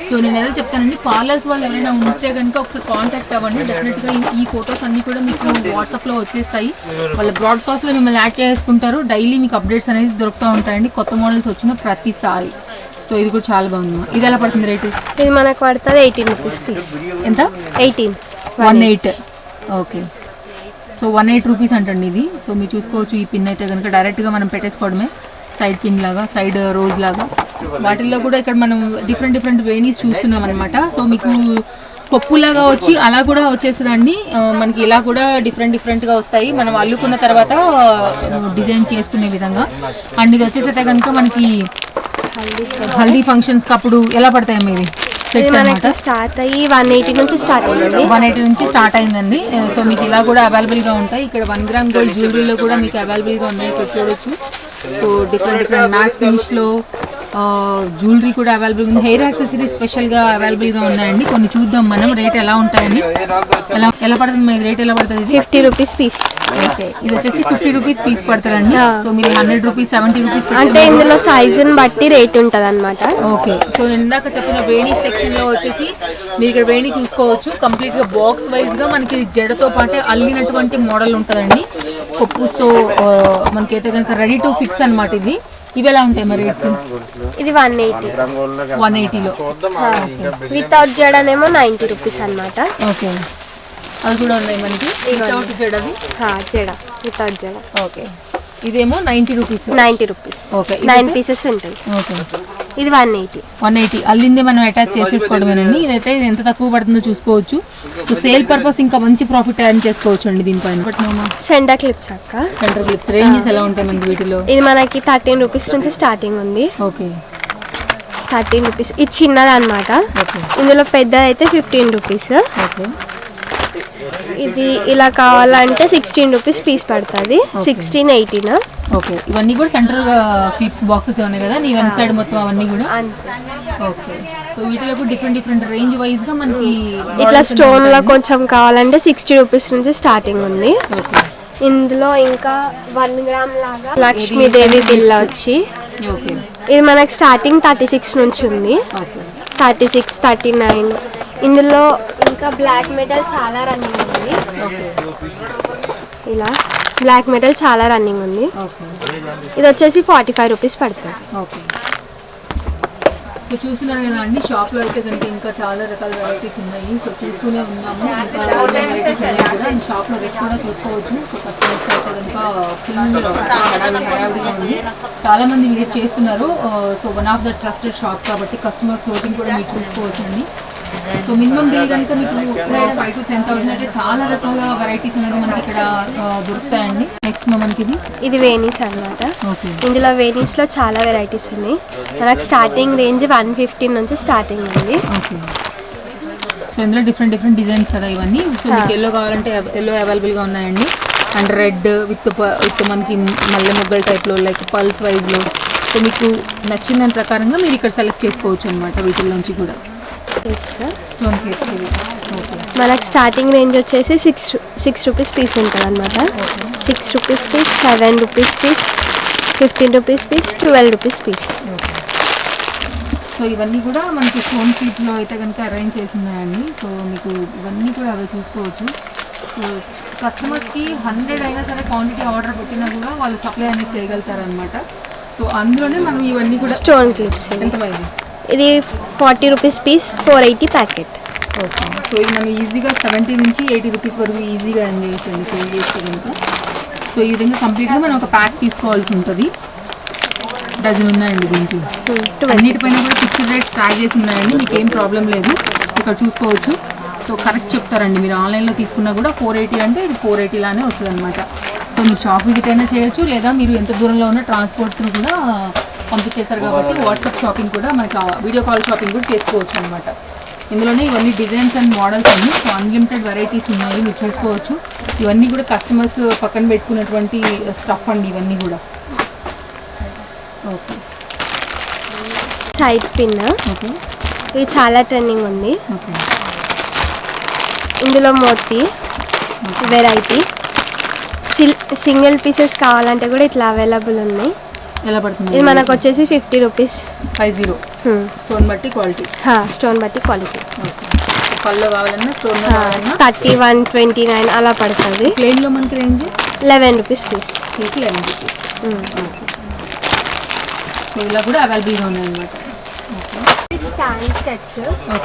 సో నేను ఏదో చెప్తానండి, పార్లర్స్ వాళ్ళు ఎవరైనా ఉంటే కనుక ఒకసారి కాంటాక్ట్ అవ్వండి. డెఫినెట్గా ఈ ఫొటోస్ అన్నీ కూడా మీకు వాట్సాప్లో వచ్చేస్తాయి. వాళ్ళ బ్రాడ్కాస్ట్లో మిమ్మల్ని యాడ్ చేసుకుంటారు. డైలీ మీకు అప్డేట్స్ అనేది దొరుకుతూ ఉంటాయండి, కొత్త మోడల్స్ వచ్చిన ప్రతిసారి. సో ఇది కూడా చాలా బాగుంది. ఇది ఎలా పడుతుంది రేటు? ఇది మనకు పడుతుంది 18 రూపీస్ పీస్. ఎంత? 18. ఓకే. సో 18 రూపీస్ అంటండి ఇది. సో మీరు చూసుకోవచ్చు, ఈ పిన్ అయితే కనుక డైరెక్ట్గా మనం పెట్టేసుకోవడమే, సైడ్ పిన్ లాగా, సైడ్ రోజ్ లాగా. వాటిల్లో కూడా ఇక్కడ మనం డిఫరెంట్ వేణీస్ చూస్తున్నాం అనమాట. సో మీకు కొప్పులాగా వచ్చి అలా కూడా వచ్చేస్తుందండి. మనకి ఇలా కూడా డిఫరెంట్గా వస్తాయి మనం అల్లుకున్న తర్వాత డిజైన్ చేసుకునే విధంగా. అండ్ ఇది వచ్చేసైతే కనుక మనకి హల్దీ ఫంక్షన్స్కి అప్పుడు ఎలా పడతాయమ్మా ఇవి సెట్ అనమాట. స్టార్ట్ అయ్యి 180 నుంచి స్టార్ట్ అయింది. 180 నుంచి స్టార్ట్ అయిందండి. సో మీకు ఇలా కూడా అవైలబుల్గా ఉంటాయి. ఇక్కడ 1 గ్రామ్ గోల్డ్ జ్యువెలరీలో కూడా మీకు అవైలబుల్గా ఉన్నాయి, ఇక్కడ చూడొచ్చు. సో డిఫరెంట్ మ్యాట్ ఫినిష్లో జ్యువెలరీ కూడా అవైలబుల్ ఉంది. హెయిర్ యాక్సెసరీస్ స్పెషల్గా అవైలబుల్గా ఉన్నాయండి. కొన్ని చూద్దాం మనం రేట్ ఎలా ఉంటాయని. ఎలా పడుతుంది ఇది రేట్ ఎలా పడుతుంది? 50 రూపీస్ పీస్. ఓకే, ఇది వచ్చేసి 50 రూపీస్ పీస్ పడుతుందండి. సో మీరు 100 రూపీస్ 70 రూపీస్ అంటే ఇందులో సైజుని బట్టి రేట్ ఉంటుంది అనమాట. ఓకే, సో నేను ఇందాక చెప్పిన వేణి సెక్షన్లో వచ్చేసి మీరు ఇక్కడ వేణి చూసుకోవచ్చు. కంప్లీట్గా బాక్స్ వైజ్గా మనకి జడతో పాటే అల్లినటువంటి మోడల్ ఉంటుందండి. కొప్పుతో మనకైతే కనుక రెడీ టు ఫిక్స్ అనమాట ఇది. ఇవి ఎలా ఉంటాయి మరి రేట్స్? ఇది 180. 180లో వితౌట్ జడనేమో 90 రూపీస్ అనమాట. ఓకే, అది కూడా ఉన్నాయి మనకి వితౌట్ జడది. జడ వితౌట్ జడ. ఓకే, ఇదేమో 90 రూపీస్. 90 రూపీస్. ఓకే, 9 పీసెస్ ఉంటాయి. ఓకే, ఇది 180 అల్లిందే మనం అటాచ్ చేసేసుకోవడమేనండి. ఇదైతే ఎంత తక్కువ పడుతుందో చూసుకోవచ్చు. సో సేల్ పర్పస్ ఇంకా మంచి ప్రాఫిట్ ఎర్న్ చేసుకోవచ్చు అండి దీనిపైన. సెంటర్ క్లిప్స్ అక్క. సెంటర్ క్లిప్స్ రేంజెస్ ఎలా ఉంటాయి మనకి వీటిలో? ఇది మనకి 13 రూపీస్ నుంచి స్టార్టింగ్ ఉంది. Okay, 13 rupees. ఇది చిన్నది అనమాట. ఇందులో పెద్దది అయితే 15 రూపీస్. ఓకే, ఇది ఇలా కావాలంటే 16 రూపీస్ పీస్ పడుతుంది. 16, 18. ఓకే, ఇవన్నీ కూడా సెంటర్ క్లిప్స్ బాక్సెస్ ఉన్నాయి కదా నీ వన్ సైడ్ మొత్తం అవన్నీ కూడా. ఓకే, సో వీటిలో కూడా డిఫరెంట్ రేంజ్ వైజ్ గా మనకి ఇట్లా స్టోన్ లో కొంచెం కావాలంటే 60 రూపీస్ నుంచి స్టార్టింగ్ ఉంది. ఓకే, ఇందులో ఇంకా 1 గ్రామ్ లాగా లక్ష్మీదేవి బిల్ల వచ్చి ఓకే, ఇది మనకి స్టార్టింగ్ 36 నుంచి ఉంది. ఓకే, 36, 39. ఇందులో ఇంకా బ్లాక్ మెటల్ చాలా రన్నింగ్ ఉంది. ఓకే, ఇలా బ్లాక్ మెటల్ చాలా రన్నింగ్ ఉంది. ఓకే, ఇది వచ్చేసి 45 రూపీస్ పడుతుంది. ఓకే, సో చూస్తున్నారు కదా అండి, షాప్లో అయితే కనుక ఇంకా చాలా రకాల వెరైటీస్ ఉన్నాయి. సో చూస్తూనే ఉన్నాము, ఇంకా ఏమేమి వెరైటీస్ ఉన్నాయి కూడా అండ్ షాప్లో రేట్ కూడా చూసుకోవచ్చు. సో కస్టమర్స్కి అయితే కనుక ఫుల్ హడావిడిగా ఉంది. చాలామంది విజిట్ చేస్తున్నారు. So one of the trusted shop కాబట్టి కస్టమర్ ఫ్లోటింగ్ కూడా మీరు చూసుకోవచ్చు అండి. సో మినిమం బిల్ కనుక మీకు 5,000 to 10,000 అయితే చాలా రకాల వెరైటీస్ అనేది మనకి ఇక్కడ దొరుకుతాయండి. నెక్స్ట్ మనకి ఇది వేనీస్ అనమాట. ఓకే, ఇందులో వేనీస్ లో చాలా వెరైటీస్ ఉన్నాయి. మనకు స్టార్టింగ్ రేంజ్ 115 నుంచి స్టార్టింగ్ ఉంది. ఓకే, సో ఇందులో డిఫరెంట్ డిజైన్స్ కదా ఇవన్నీ. సో మీకు ఎల్లో కావాలంటే ఎల్లో అవైలబుల్గా ఉన్నాయండి. అండ్ రెడ్ విత్ మనకి మల్లె మొగ్గల టైప్లో లైక్ పల్స్ వైజ్లో. సో మీకు నచ్చిన దాని ప్రకారంగా మీరు ఇక్కడ సెలెక్ట్ చేసుకోవచ్చు అనమాట వీటిల్లోంచి కూడా. స్టోన్ క్లిప్స్ ఇవి. ఓకే, మనకు స్టార్టింగ్ రేంజ్ వచ్చేసి 6 రూపీస్ పీస్ ఉంటుంది అనమాట. 6 rupees piece, 7 rupees piece, 15 rupees piece, 12 rupees piece. So ఇవన్నీ కూడా మనకి స్టోన్ క్లిప్లో అయితే కనుక అరేంజ్ చేసి ఉన్నాయండి. సో మీకు ఇవన్నీ కూడా అవి చూసుకోవచ్చు. సో కస్టమర్స్కి 100 అయినా సరే క్వాంటిటీ ఆర్డర్ పెట్టినా కూడా వాళ్ళు సప్లై అనేది చేయగలుగుతారనమాట. సో అందులోనే మనం ఇవన్నీ కూడా స్టోన్ క్లిప్స్. ఎంత పైది? ఇది 40 rupees piece, 480 packet. Okay, so ఇది మనం ఈజీగా 70 నుంచి 80 రూపీస్ వరకు ఈజీగా ఎర్న్ చేయొచ్చండి సేల్ చేస్తే కనుక. సో ఈ విధంగా కంప్లీట్గా మనం ఒక ప్యాక్ తీసుకోవాల్సి ఉంటుంది. డజన్ ఉన్నాయండి దీనికి. అన్నిటిపైన కూడా ఫిక్స్డ్ రేట్స్ ట్యాగ్ చేసి ఉన్నాయండి. మీకు ఏం ప్రాబ్లం లేదు, ఇక్కడ చూసుకోవచ్చు. సో కరెక్ట్ చెప్తారండి. మీరు ఆన్లైన్లో తీసుకున్నా కూడా 480 అంటే ఇది 480 లానే వస్తుంది అనమాట. సో మీరు షాప్ విజిట్ అయినా చేయొచ్చు, లేదా మీరు ఎంత దూరంలో ఉన్న ట్రాన్స్పోర్ట్ త్రూ కూడా పంపించేస్తారు కాబట్టి వాట్సాప్ షాపింగ్ కూడా మనకి వీడియో కాల్ షాపింగ్ కూడా చేసుకోవచ్చు అనమాట. ఇందులోనే ఇవన్నీ డిజైన్స్ అండ్ మోడల్స్ అన్ని. సో అన్లిమిటెడ్ వెరైటీస్ ఉన్నాయి, మీరు చూసుకోవచ్చు. ఇవన్నీ కూడా కస్టమర్స్ పక్కన పెట్టుకున్నటువంటి స్టఫ్ అండి ఇవన్నీ కూడా. Okay, side pin. ఓకే, ఇది చాలా ట్రెండింగ్ ఉంది. ఓకే, ఇందులో మోతీ వెరైటీ. సింగిల్ పీసెస్ కావాలంటే కూడా ఇట్లా అవైలబుల్ ఉన్నాయి. ఎలా పడుతుంది? ఇది మనకు వచ్చేసి 50 రూపీస్. 50. స్టోన్ బట్టి క్వాలిటీ. స్టోన్ బట్టి క్వాలిటీ. ఓకే, పళ్ళు కావాలన్నా స్టోన్ 31, 29 అలా పడుతుంది. ప్లెయిన్లో మనకి range 11 rupees piece. 11 rupees. Okay, so ఇలా కూడా అవైలబుల్గా ఉన్నాయన్నమాట. Okay, stand sets.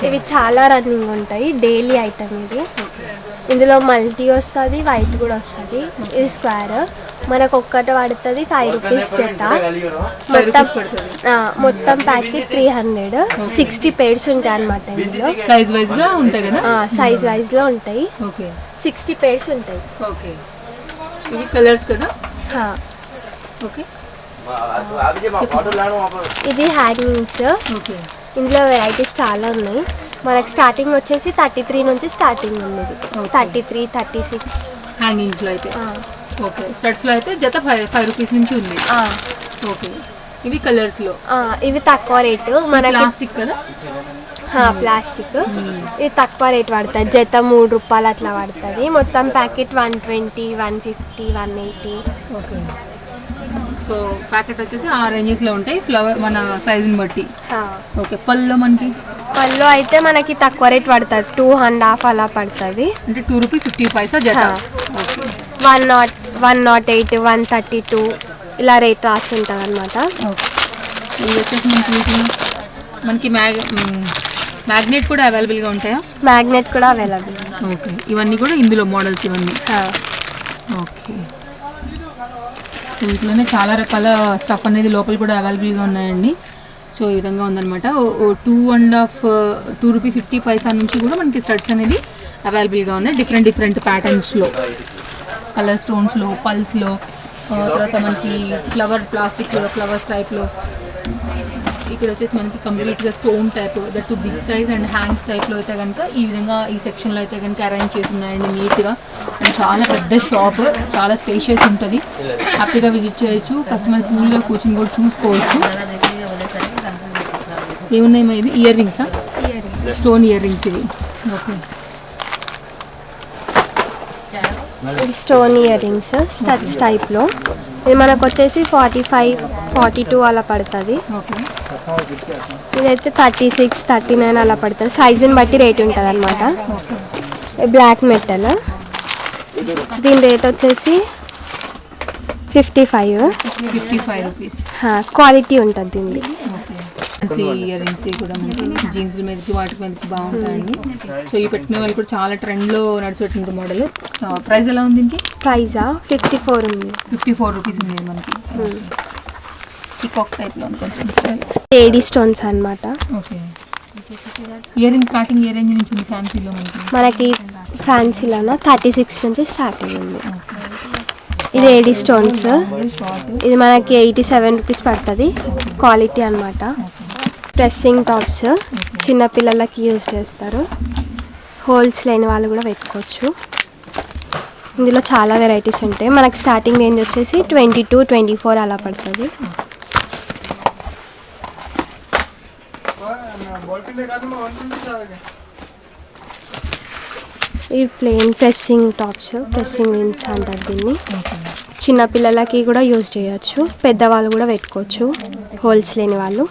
ఇవి చాలా రన్నింగ్ ఉంటాయి, డైలీ ఐటమ్ ఇది. ఇందులో మల్టీ వస్తుంది, వైట్ కూడా వస్తుంది. ఇది స్క్వేర్. మనకు ఒక్కటి పడుతుంది 5 రూపీస్ జత. 5 రూపీస్ పడుతుంది. మొత్తం ప్యాకెట్ 300. 60 పేర్స్ ఉంటాయి అన్నమాట ఇందులో. సైజ్ వైజ్ గా ఉంటాయి కదా? సైజ్ వైజ్ లో ఉంటాయి. ఓకే, 60 పేర్స్ ఉంటాయి. ఓకే. ఇవి కలర్స్ కదా? ఓకే. ఇది హ్యాంగింగ్స్. ఓకే. ఇందులో వెరైటీస్ చాలా ఉన్నాయి. మనకి స్టార్టింగ్ వచ్చేసి 33 నుంచి స్టార్టింగ్ ఉంది. 33, 36 హ్యాంగింగ్స్ లో అయితే. ఓకే. స్టడ్స్ లో అయితే జత 5 రూపీస్ నుంచి ఉంది. ఓకే. ఇవి కలర్స్ లో. ఇవి తక్కువ రేటు. మనకి ప్లాస్టిక్ కదా? ప్లాస్టిక్. ఇది తక్కువ రేట్ పడుతుంది. జత 3 రూపాయలు అట్లా పడుతుంది. మొత్తం ప్యాకెట్ 120, 150, 180. ఓకే. సో ప్యాకెట్ వచ్చేసి ఆ రేంజెస్ లో ఉంటాయి, ఫ్లవర్ మన సైజుని బట్టి. ఓకే. పళ్ళు పళ్ళు అయితే మనకి తక్కువ రేట్ పడుతుంది. 2.5 అలా పడుతుంది. అంటే 2 రూపీ 50 పైసా జత. 108, 132 ఇలా రేట్ రాసి ఉంటుంది అనమాట. ఇది వచ్చేసి మనకి మ్యాగ్నెట్ కూడా అవైలబుల్గా ఉంటాయా? మ్యాగ్నెట్ కూడా అవైలబుల్. ఓకే. ఇవన్నీ కూడా ఇందులో మోడల్స్ ఇవన్నీ. ఓకే. సో వీటిలోనే చాలా రకాల స్టఫ్ అనేది లోపల కూడా అవైలబుల్గా ఉన్నాయండి. సో ఈ విధంగా ఉందన్నమాట. 2 రూపీ 50 పైసా నుంచి కూడా మనకి స్టడ్స్ అనేది అవైలబుల్గా ఉన్నాయి. డిఫరెంట్ ప్యాటర్న్స్లో, కలర్ స్టోన్స్లో, పల్స్లో, తర్వాత మనకి ప్లాస్టిక్ ఫ్లవర్స్ టైప్లో. ఇక్కడ వచ్చేసి మనకి కంప్లీట్గా stone type, that big size and hands టైప్లో అయితే కనుక ఈ విధంగా ఈ సెక్షన్లో అయితే కనుక అరేంజ్ చేసి ఉన్నాయండి నీట్గా. అండ్ చాలా పెద్ద షాప్, చాలా స్పేషియస్ ఉంటుంది. హ్యాపీగా విజిట్ చేయొచ్చు. కస్టమర్ కూల్గా కూర్చుని కూడా చూసుకోవచ్చు. ఏమున్నాయి మా ఇవి? ఇయర్ రింగ్సా? స్టోన్ ఇయర్ రింగ్స్ ఇవి. Okay. Stone ear rings studs టైప్లో. ఇది మనకు వచ్చేసి 45, 42 అలా పడుతుంది. ఓకే. ఇదైతే 36, 39 అలా పడుతుంది. సైజుని బట్టి రేట్ ఉంటుంది అనమాట. Black metal. దీని రేట్ వచ్చేసి 55 రూపీస్. క్వాలిటీ ఉంటుంది దీన్ని. ఇయర్ రింగ్స్ కూడా మనకి జీన్స్ మీదకి వాటి మీదకి బాగుంటాయండి. సో ఈ పెట్టిన వాళ్ళు కూడా చాలా ట్రెండ్లో నడిచేటువంటి మోడల్. ప్రైస్ ఎలా ఉంది దీనికి? ప్రైజా 54 ఉంది. 54 రూపీస్ ఉంది మనకి. పికాక్ టైప్లో ఉంది కొంచెం స్టైల్. ఏడీ స్టోన్స్ అనమాట. ఓకే. ఇయర్ రింగ్ స్టార్టింగ్ ఏ రేంజ్ నుంచి ఉంది ఫ్యాన్సీలో? మనకి ఫ్యాన్సీలోనా 36 నుంచి స్టార్టింగ్ ఉంది. ఇది ఏడీ స్టోన్స్. ఇది మనకి 87 రూపీస్ పడుతుంది. క్వాలిటీ అనమాట. ప్రెస్సింగ్ టాప్స్ చిన్నపిల్లలకి యూజ్ చేస్తారు. హోల్స్ లేని వాళ్ళు కూడా పెట్టుకోవచ్చు. ఇందులో చాలా వెరైటీస్ ఉంటాయి. మనకి స్టార్టింగ్ రేంజ్ వచ్చేసి 22, 24 అలా పడుతుంది. ఈ ప్లెయిన్ ప్రెస్సింగ్ టాప్స్, ప్రెస్సింగ్ విన్స్ అంటారు దీన్ని. చిన్నపిల్లలకి కూడా యూజ్ చేయొచ్చు, పెద్దవాళ్ళు కూడా పెట్టుకోవచ్చు, హోల్స్ లేని వాళ్ళు.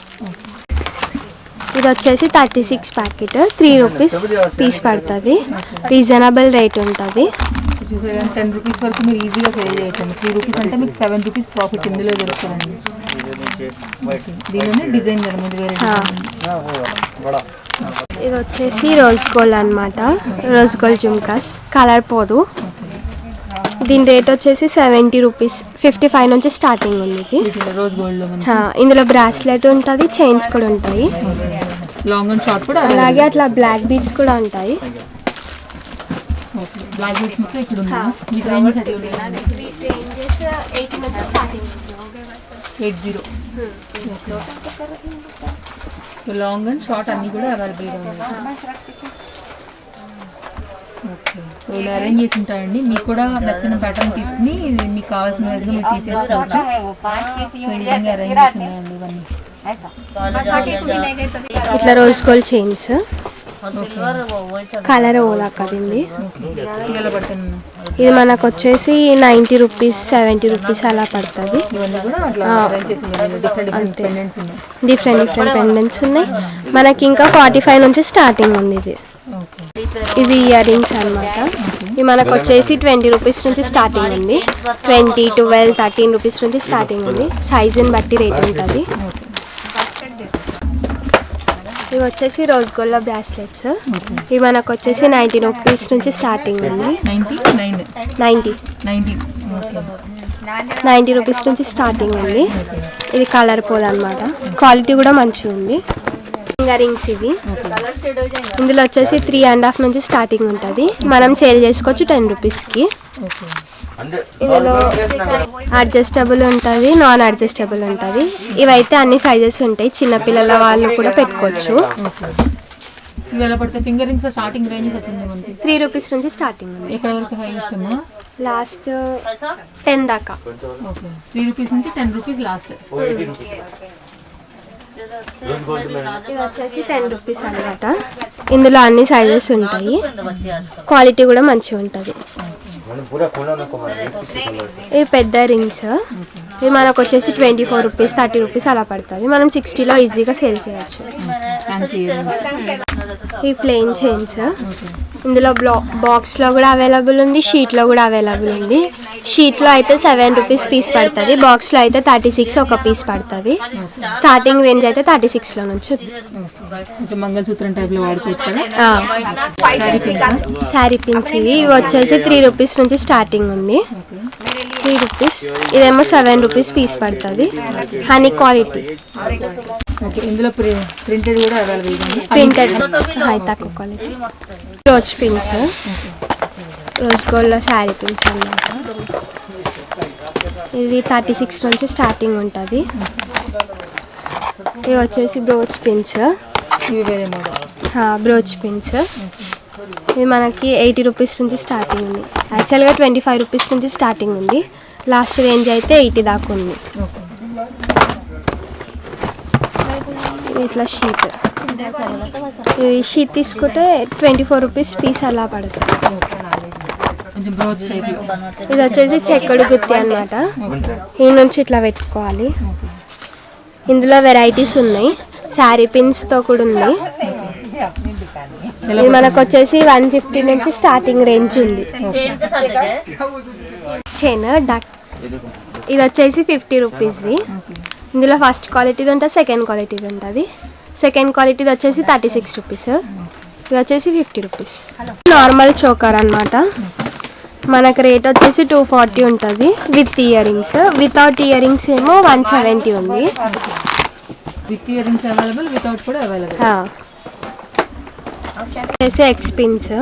ఇది వచ్చేసి 36 ప్యాకెట్ 3 రూపీస్ పీస్ పడుతుంది. రీజనబుల్ రేట్ ఉంటుంది. 10 రూపీస్ వరకు మీరు ఈజీగా సేల్ చేయొచ్చు. 3 రూపీస్ అంటే మీకు 7 రూపీస్ ప్రాఫిట్ ఇందులో దొరుకుతుందండి. దీనిలోనే డిజైన్ కదా ముందు వేరే. ఇది వచ్చేసి రోజ్ గోల్డ్ అనమాట. రోజ్ గోల్డ్ జుమ్కాస్ కలర్ పోదు. దీని రేట్ వచ్చేసి 70 రూపీస్. 55 నుంచి స్టార్టింగ్ ఉంది ఇది. Rose gold. ఇందులో బ్రాస్లెట్ ఉంటుంది, చైన్స్ కూడా ఉంటాయి. లాంగ్ అండ్ షార్ట్ కూడా అలాగే అట్లా బ్లాక్ బీడ్స్ కూడా ఉంటాయి. బ్లాక్ బీడ్స్ మొత్తం ఇక్కడ ఉంది. ఈ రేంజెస్ ఎట్లా ఉన్నాయి? రేంజెస్ 80 నుంచి starting. 80. So long and short అన్నీ కూడా అవైలబుల్గా ఉన్నాయి. ఓకే. సో ఇలా అరేంజ్ చేసి ఉంటాయండి. మీకు కూడా నచ్చిన ప్యాటర్న్ తీసుకుని మీకు కావాల్సిన విధంగా మీరు తీసేసుకోవచ్చు. సో ఈ విధంగా అరేంజ్ చేసి ఉన్నాయండి ఇవన్నీ. ఇట్లా రోజ్ గోల్డ్ చైన్స్ కలర్ ఓలా కదింది. ఇది మనకు వచ్చేసి 90 రూపీస్, 70 రూపీస్ అలా పడుతుంది. డిఫరెంట్ పెండెంట్స్ ఉన్నాయి. మనకి ఇంకా 45 నుంచి స్టార్టింగ్ ఉంది. ఇది ఇవి ఇయర్ రింగ్స్ అనమాట. ఇవి మనకు వచ్చేసి 20 రూపీస్ నుంచి స్టార్టింగ్ ఉంది. 20, 12, 13 రూపీస్ నుంచి స్టార్టింగ్ ఉంది. సైజుని బట్టి రేట్ ఉంటుంది. ఇవి వచ్చేసి రోజ్ గోల్డ్ బ్రాస్లెట్స్. ఇవి మనకు వచ్చేసి 90 రూపీస్ నుంచి స్టార్టింగ్ ఉంది. 90. 90 రూపీస్ నుంచి స్టార్టింగ్ ఉంది. ఇది కలర్ పోల్ అనమాట. క్వాలిటీ కూడా మంచిగా ఉంది. ఫింగర్ రింగ్స్ ఇవి. ఇందులో వచ్చేసి 3.5 నుంచి స్టార్టింగ్ ఉంటుంది. మనం సేల్ చేసుకోవచ్చు 10 రూపీస్కి. ఇందులో అడ్జస్టబుల్ ఉంటుంది, నాన్ అడ్జస్టబుల్ ఉంటుంది. ఇవైతే అన్ని సైజెస్ ఉంటాయి, చిన్నపిల్లల వాళ్ళు కూడా పెట్టుకోవచ్చు. Finger rings starting range 3 rupees నుంచి స్టార్టింగ్ ఉంది. ఎక్కడ వరకు హైయెస్ట్ అమ్మా? లాస్ట్ 10 దాకా. 3 రూపీస్ నుంచి 10 రూపీస్ లాస్ట్. ఇది వచ్చేసి 10 రూపీస్ అనమాట. ఇందులో అన్ని సైజెస్ ఉంటాయి, క్వాలిటీ కూడా మంచిగా ఉంటుంది. ఇవి పెద్ద రింగ్స్. ఇవి మనకు వచ్చేసి 24 రూపీస్ 30 రూపీస్ అలా పడుతుంది. మనం 60లో ఈజీగా సేల్ చేయొచ్చు. ఈ ప్లెయిన్ చైన్స్. ఇందులో బాక్స్లో కూడా అవైలబుల్ ఉంది, షీట్లో కూడా అవైలబుల్ ఉంది. షీట్లో అయితే 7 రూపీస్ పీస్ పడుతుంది, బాక్స్లో అయితే 36 ఒక పీస్ పడుతుంది. స్టార్టింగ్ రేంజ్ అయితే 36లో నుంచి ఉంది. మంగళసూత్రం టైప్లో వాడుకోవచ్చు. శారీ పిన్స్ ఇవి వచ్చేసి 3 రూపీస్ నుంచి స్టార్టింగ్ ఉంది. 3 రూపీస్. ఇదేమో 7 రూపీస్ పీస్ పడుతుంది. Honey quality. ఇందులో ప్రింటెడ్ కూడా అవైలబుల్ ఉంది. ప్రింటెడ్ హై తక్కువ క్వాలిటీ. రోజ్ పిన్స్, రోజ్ గోల్డ్లో శారీ పిన్స్ అన్నమాట. ఇది 36 నుంచి స్టార్టింగ్ ఉంటుంది. ఇవి వచ్చేసి బ్రోచ్ పిన్స్. ఇవి వేరే మోడల్ బ్రోచ్ పిన్స్. ఇది మనకి 80 రూపీస్ నుంచి స్టార్టింగ్ ఉంది. యాక్చువల్గా 25 రూపీస్ నుంచి స్టార్టింగ్ ఉంది. లాస్ట్ రేంజ్ అయితే 80 దాకా ఉంది. ఇట్లా షీట్. ఈ షీట్ తీసుకుంటే 24 రూపీస్ పీస్ అలా పడుతుంది. ఇది వచ్చేసి చెక్కడు గుత్తి అనమాట. ఈ నుంచి ఇట్లా పెట్టుకోవాలి. ఇందులో వెరైటీస్ ఉన్నాయి, శారీ పిన్స్తో కూడా ఉంది. ఇది మనకు వచ్చేసి 150 నుంచి స్టార్టింగ్ రేంజ్ ఉంది. Chain duck. ఇది వచ్చేసి 50 రూపీస్ది. ఇందులో ఫస్ట్ క్వాలిటీది ఉంటుంది, సెకండ్ క్వాలిటీది ఉంటుంది. సెకండ్ క్వాలిటీది వచ్చేసి 36 రూపీస్. ఇది వచ్చేసి 50 రూపీస్. నార్మల్ చోకర్ అనమాట. మనకు రేట్ వచ్చేసి 240 ఉంటుంది with ear rings. Without ear rings ఏమో 170 ఉంది. With ear rings available, without కూడా అవైలబుల్. వచ్చేసి ఎక్స్ పిన్స్.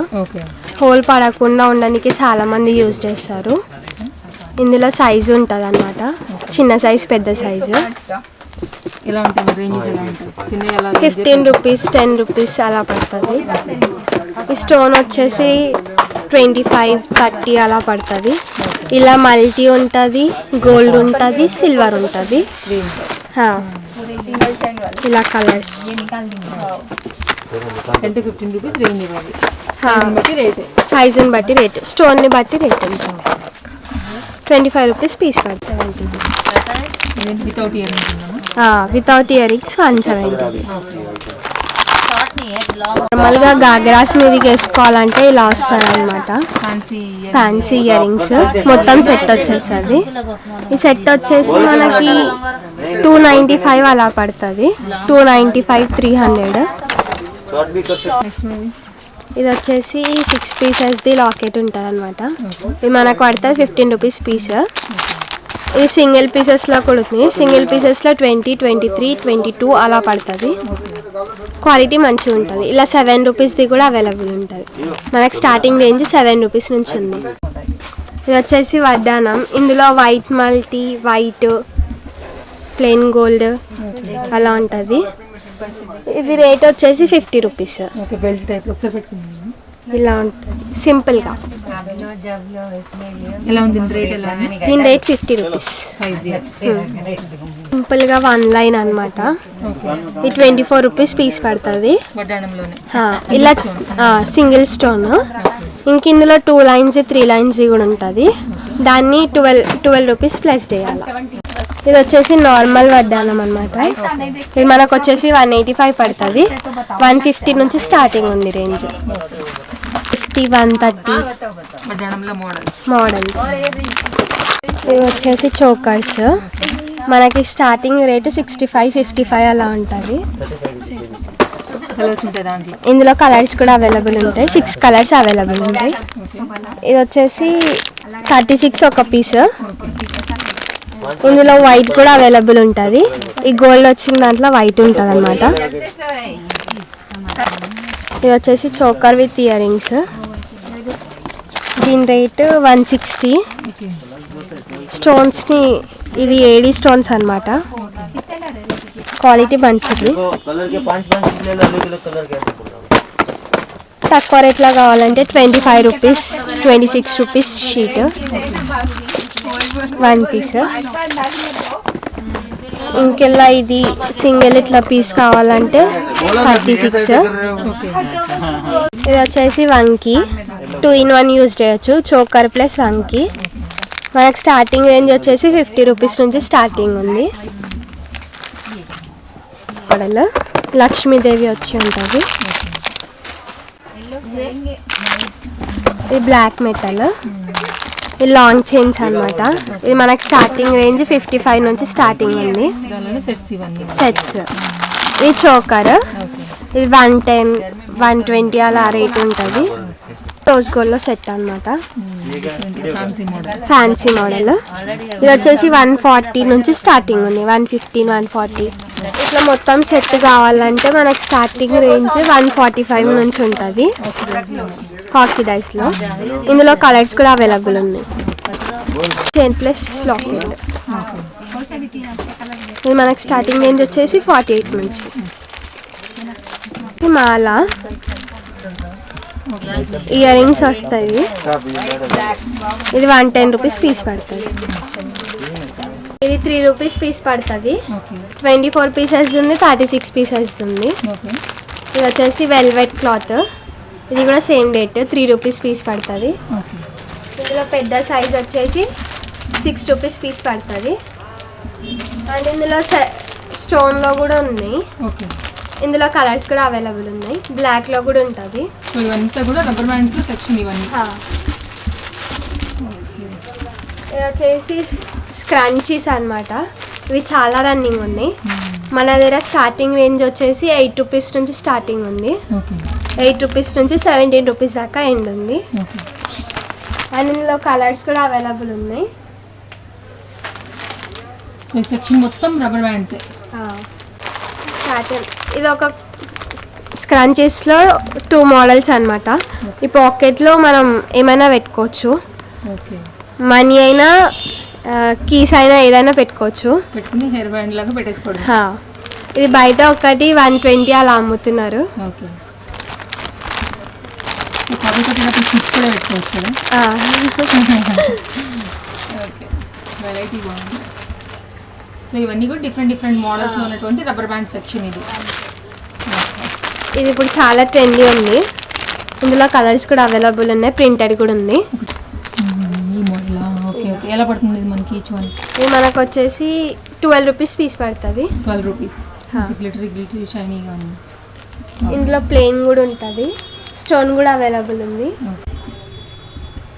హోల్ పడకుండా ఉండడానికి చాలా మంది యూజ్ చేస్తారు. ఇందులో సైజు ఉంటుంది అనమాట, చిన్న సైజ్ పెద్ద సైజు. 15 రూపీస్ 10 రూపీస్ అలా పడుతుంది. ఈ స్టోన్ వచ్చేసి 25 30 అలా పడుతుంది. ఇలా మల్టీ ఉంటుంది, గోల్డ్ ఉంటుంది, సిల్వర్ ఉంటుంది. ఇలా కలర్స్ 10-15 రూపీస్ రేంజ్ ఇవ్వాలి. సైజుని బట్టి రేట్, స్టోన్ని బట్టి రేట్ ఉంటుంది. 25 రూపీస్ పీస్ పడుతుంది. Without ear rings 170. నార్మల్గా గాగ్రాస్ మీదకి వేసుకోవాలంటే ఇలా వస్తుంది అనమాట. ఫ్యాన్సీ ఇయర్ రింగ్స్ మొత్తం సెట్ వచ్చేస్తుంది. ఈ సెట్ వచ్చేసి మనకి 295 అలా పడుతుంది. 295 300. ఇది వచ్చేసి 6 పీసెస్ది లాకెట్ ఉంటుంది అనమాట. ఇది మనకు పడుతుంది 15 రూపీస్ పీస్. ఇది సింగిల్ పీసెస్లో కూడా ఉంది. సింగిల్ పీసెస్లో 20 23 22 అలా పడుతుంది. క్వాలిటీ మంచిగా ఉంటుంది. ఇలా 7 రూపీస్ది కూడా అవైలబుల్ ఉంటుంది. మనకు స్టార్టింగ్ రేంజ్ 7 రూపీస్ నుంచి ఉంది. ఇది వచ్చేసి వడ్డానం. ఇందులో white multi, white, plain gold అలా ఉంటుంది. ఇది రేట్ వచ్చేసి 50 రూపీస్. ఇలా ఉంటుంది సింపుల్గా. దీని రేట్ 50 రూపీస్. సింపుల్గా 1 లైన్ అనమాట. ఈ 24 రూపీస్ పీస్ పడుతుంది. ఇలా సింగిల్ స్టోన్. ఇంక ఇందులో 2 లైన్స్ 3 లైన్స్ కూడా ఉంటుంది. దాన్ని 12 రూపీస్ ప్లస్ చేయాలి. ఇది వచ్చేసి నార్మల్ వడ్డానం అనమాట. ఇది మనకు వచ్చేసి 185 పడుతుంది. 150 నుంచి స్టార్టింగ్ ఉంది రేంజ్. 50 130 మోడల్స్. ఇవి వచ్చేసి చోకర్స్. మనకి స్టార్టింగ్ రేట్ 65 55 అలా ఉంటుంది. ఇందులో కలర్స్ కూడా అవైలబుల్ ఉంటాయి. 6 కలర్స్ అవైలబుల్ ఉంటాయి. ఇది వచ్చేసి 36 ఒక పీస్. ఇందులో వైట్ కూడా అవైలబుల్ ఉంటుంది. ఈ గోల్డ్ వచ్చిన దాంట్లో వైట్ ఉంటుంది అనమాట. ఇది వచ్చేసి చోకర్ విత్ ఇయర్ రింగ్స్. దీని రేట్ 160. స్టోన్స్ని ఇది ఏడీ స్టోన్స్ అనమాట. క్వాలిటీ మంచిది. తక్కువ రేట్లో కావాలంటే 25 రూపీస్, 26 రూపీస్ షీట్ 1 పీస్. ఇంకెల్లా ఇది సింగిల్ ఇట్లా పీస్ కావాలంటే 36. ఇది వచ్చేసి వంకి 2 in 1 యూజ్ చేయొచ్చు. చోకర్ ప్లస్ వంకి. మనకు స్టార్టింగ్ రేంజ్ వచ్చేసి 50 రూపీస్ నుంచి స్టార్టింగ్ ఉంది. మోడల్ లక్ష్మీదేవి వచ్చి ఉంటుంది. ఇది బ్లాక్ మెటల్. ఇది లాంగ్ చైన్స్ అనమాట. ఇది మనకు స్టార్టింగ్ రేంజ్ 55 నుంచి స్టార్టింగ్ ఉంది. సెట్స్. ఇది చోకర్. ఇది 110, 120 అలా రేట్ ఉంటుంది. రోజ్ గోల్డ్లో సెట్ అనమాట. Fancy model. ఇది వచ్చేసి 140 నుంచి స్టార్టింగ్ ఉంది. 115, 140 ఇట్లా మొత్తం సెట్ కావాలంటే మనకి స్టార్టింగ్ రేంజ్ 145 నుంచి ఉంటుంది ఆక్సిడైజ్లో. ఇందులో కలర్స్ కూడా అవైలబుల్ ఉంది. 10 ప్లస్ లాకెట్. ఇది మనకి స్టార్టింగ్ రేంజ్ వచ్చేసి 48 నుంచి. మాల ఇయర్ రింగ్స్ వస్తుంది. ఇది 110 రూపీస్ పీస్ పడుతుంది. ఇది 3 రూపీస్ పీస్ పడుతుంది. 24 పీసెస్ ఉంది, 36 పీసెస్ ఉంది. ఇది వచ్చేసి వెల్వెట్ క్లాత్. ఇది కూడా సేమ్ రేట్ 3 రూపీస్ పీస్ పడుతుంది. ఇందులో పెద్ద సైజ్ వచ్చేసి 6 రూపీస్ పీస్ పడుతుంది. అండ్ ఇందులో స్టోన్లో కూడా ఉన్నాయి. ఇందులో కలర్స్ కూడా అవైలబుల్ ఉన్నాయి. బ్లాక్లో కూడా ఉంటుంది. సో ఇవంతా కూడా రబ్బర్ బ్యాండ్స్ సెక్షన్ ఇవన్నీ. ఇది వచ్చేసి స్క్రంచీస్ అనమాట. ఇవి చాలా రన్నింగ్ ఉన్నాయి. మన దగ్గర స్టార్టింగ్ రేంజ్ వచ్చేసి 8 రూపీస్ నుంచి స్టార్టింగ్ ఉంది. 8 రూపీస్ నుంచి 17 రూపీస్ దాకా ఎండ్ ఉంది. అండ్ ఇందులో కలర్స్ కూడా అవైలబుల్ ఉన్నాయి. సో ఈ సెక్షన్ మొత్తం రబ్బర్ బ్యాండ్స్. ఇది ఒక స్క్రంచీస్లో 2 మోడల్స్ అనమాట. ఈ పాకెట్లో మనం ఏమైనా పెట్టుకోవచ్చు. మనీ అయినా కీస్ అయినా ఏదైనా పెట్టుకోవచ్చు. పెట్టుకుని హెయిర్ బ్యాండ్ లాగా పెట్టేసుకోవడం. ఇది బయట ఒకటి 120 అలా అమ్ముతున్నారు. ఓకే. సో కాబట్టి కూడా పెట్టుకోవచ్చు కదా. ఓకే, వెరైటీ బాగుంది. సో ఇవన్నీ కూడా డిఫరెంట్ డిఫరెంట్ మోడల్స్లో ఉన్నటువంటి రబ్బర్ బ్యాండ్ సెక్షన్. ఇది ఇప్పుడు చాలా ట్రెండీ ఉంది. ఇందులో కలర్స్ కూడా అవైలబుల్ ఉన్నాయి. ప్రింటెడ్ కూడా ఉంది. ఈ మోడల్. Okay okay. ఎలా పడుతుంది ఇది మనకి? ఇది మనకు వచ్చేసి 12 రూపీస్ పీస్ పడుతుంది. 12 రూపీస్. గ్లిటరీ షైనీగా ఉంది. ఇందులో ప్లెయిన్ కూడా ఉంటుంది. స్టోన్ కూడా అవైలబుల్ ఉంది.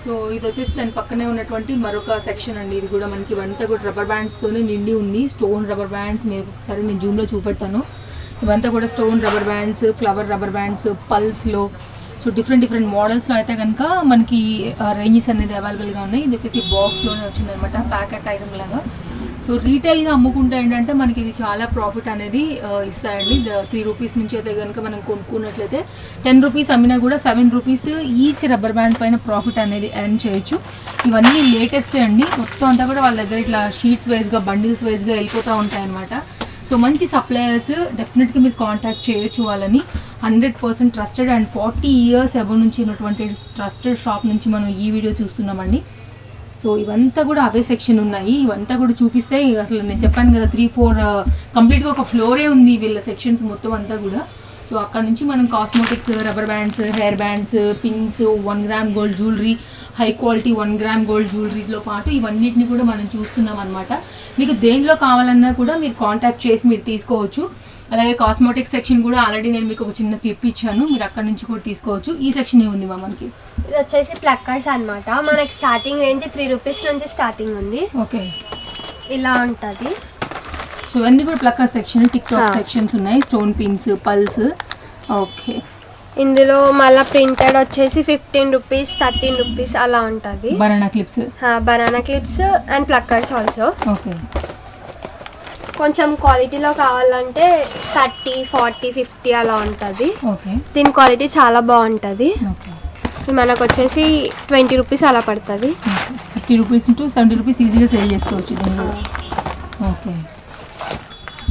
సో ఇది వచ్చేసి దాని పక్కనే ఉన్నటువంటి మరొక సెక్షన్ అండి. ఇది కూడా మనకి ఇవంతా కూడా రబ్బర్ బ్యాండ్స్తోనే నిండి ఉంది. స్టోన్ రబ్బర్ బ్యాండ్స్ మీరు ఒకసారి నేను జూమ్లో చూపెడతాను. ఇవంతా కూడా stone rubber bands, flower rubber bands, పల్స్లో. సో డిఫరెంట్ డిఫరెంట్ మోడల్స్లో అయితే కనుక మనకి రేంజెస్ అనేది అవైలబుల్గా ఉన్నాయి. ఇది వచ్చేసి బాక్స్లోనే వచ్చిందనమాట, ప్యాకెట్ ఐటమ్ లాగా. సో రీటైల్గా అమ్ముకుంటే ఏంటంటే మనకి ఇది చాలా ప్రాఫిట్ అనేది ఇస్తాయండి. 3 రూపీస్ నుంచి అయితే కనుక మనం కొనుక్కున్నట్లయితే 10 రూపీస్ అమ్మినా కూడా 7 రూపీస్ ఈచ్ రబ్బర్ బ్యాండ్ పైన ప్రాఫిట్ అనేది ఎర్న్ చేయొచ్చు. ఇవన్నీ లేటెస్టే అండి. మొత్తం అంతా కూడా వాళ్ళ దగ్గర ఇట్లా షీట్స్ వైజ్గా, బండిల్స్ వైజ్గా వెళ్ళిపోతూ ఉంటాయన్నమాట. సో మంచి సప్లయర్స్, డెఫినెట్గా మీరు కాంటాక్ట్ చేయొచ్చు వాళ్ళని. 100% ట్రస్టెడ్ అండ్ 40 years అబౌవ్ నుంచి ఉన్నటువంటి ట్రస్టెడ్ షాప్ నుంచి మనం ఈ వీడియో చూస్తున్నామండి. సో ఇవంతా కూడా అవే సెక్షన్ ఉన్నాయి. ఇవంతా కూడా చూపిస్తే అసలు నేను చెప్పాను కదా 3-4 కంప్లీట్గా ఒక ఫ్లోరే ఉంది వీళ్ళ సెక్షన్స్ మొత్తం అంతా కూడా. సో అక్కడ నుంచి మనం cosmetics, rubber bands, hair bands, pins, 1 gram gold jewellery, high quality 1 gram gold జ్యువెలరీతో పాటు ఇవన్నిటిని కూడా మనం చూస్తున్నాం అనమాట. మీకు దేంట్లో కావాలన్నా కూడా మీరు కాంటాక్ట్ చేసి మీరు తీసుకోవచ్చు. అలాగే కాస్మోటిక్స్ సెక్షన్ కూడా ఆల్రెడీ నేను మీకు ఒక చిన్న క్లిప్ ఇచ్చాను, మీరు అక్కడ నుంచి కూడా తీసుకోవచ్చు. ఈ సెక్షన్ ఏముంది మా మనకి? ఇది వచ్చేసి ప్లక్కర్స్ అనమాట. మనకి స్టార్టింగ్ రేంజ్ 3 రూపీస్ నుంచి స్టార్టింగ్ ఉంది. ఓకే, ఇలా ఉంటుంది. సో ఇవన్నీ కూడా plucker section. TikTok sections ఉన్నాయి. స్టోన్ పిన్స్, పల్స్. ఓకే, ఇందులో మళ్ళీ ప్రింటెడ్ వచ్చేసి 15 రూపీస్ 13 రూపీస్ అలా ఉంటుంది. Banana clips, banana clips and pluckers also. Okay. కొంచెం క్వాలిటీలో కావాలంటే 30, 40, 50 అలా ఉంటుంది. ఓకే. దీని క్వాలిటీ చాలా బాగుంటుంది. ఓకే. మనకు వచ్చేసి 20 రూపీస్ అలా పడుతుంది. 50 రూపీస్ టు 70 రూపీస్ ఈజీగా సేల్ చేసుకోవచ్చు దీన్ని. ఓకే.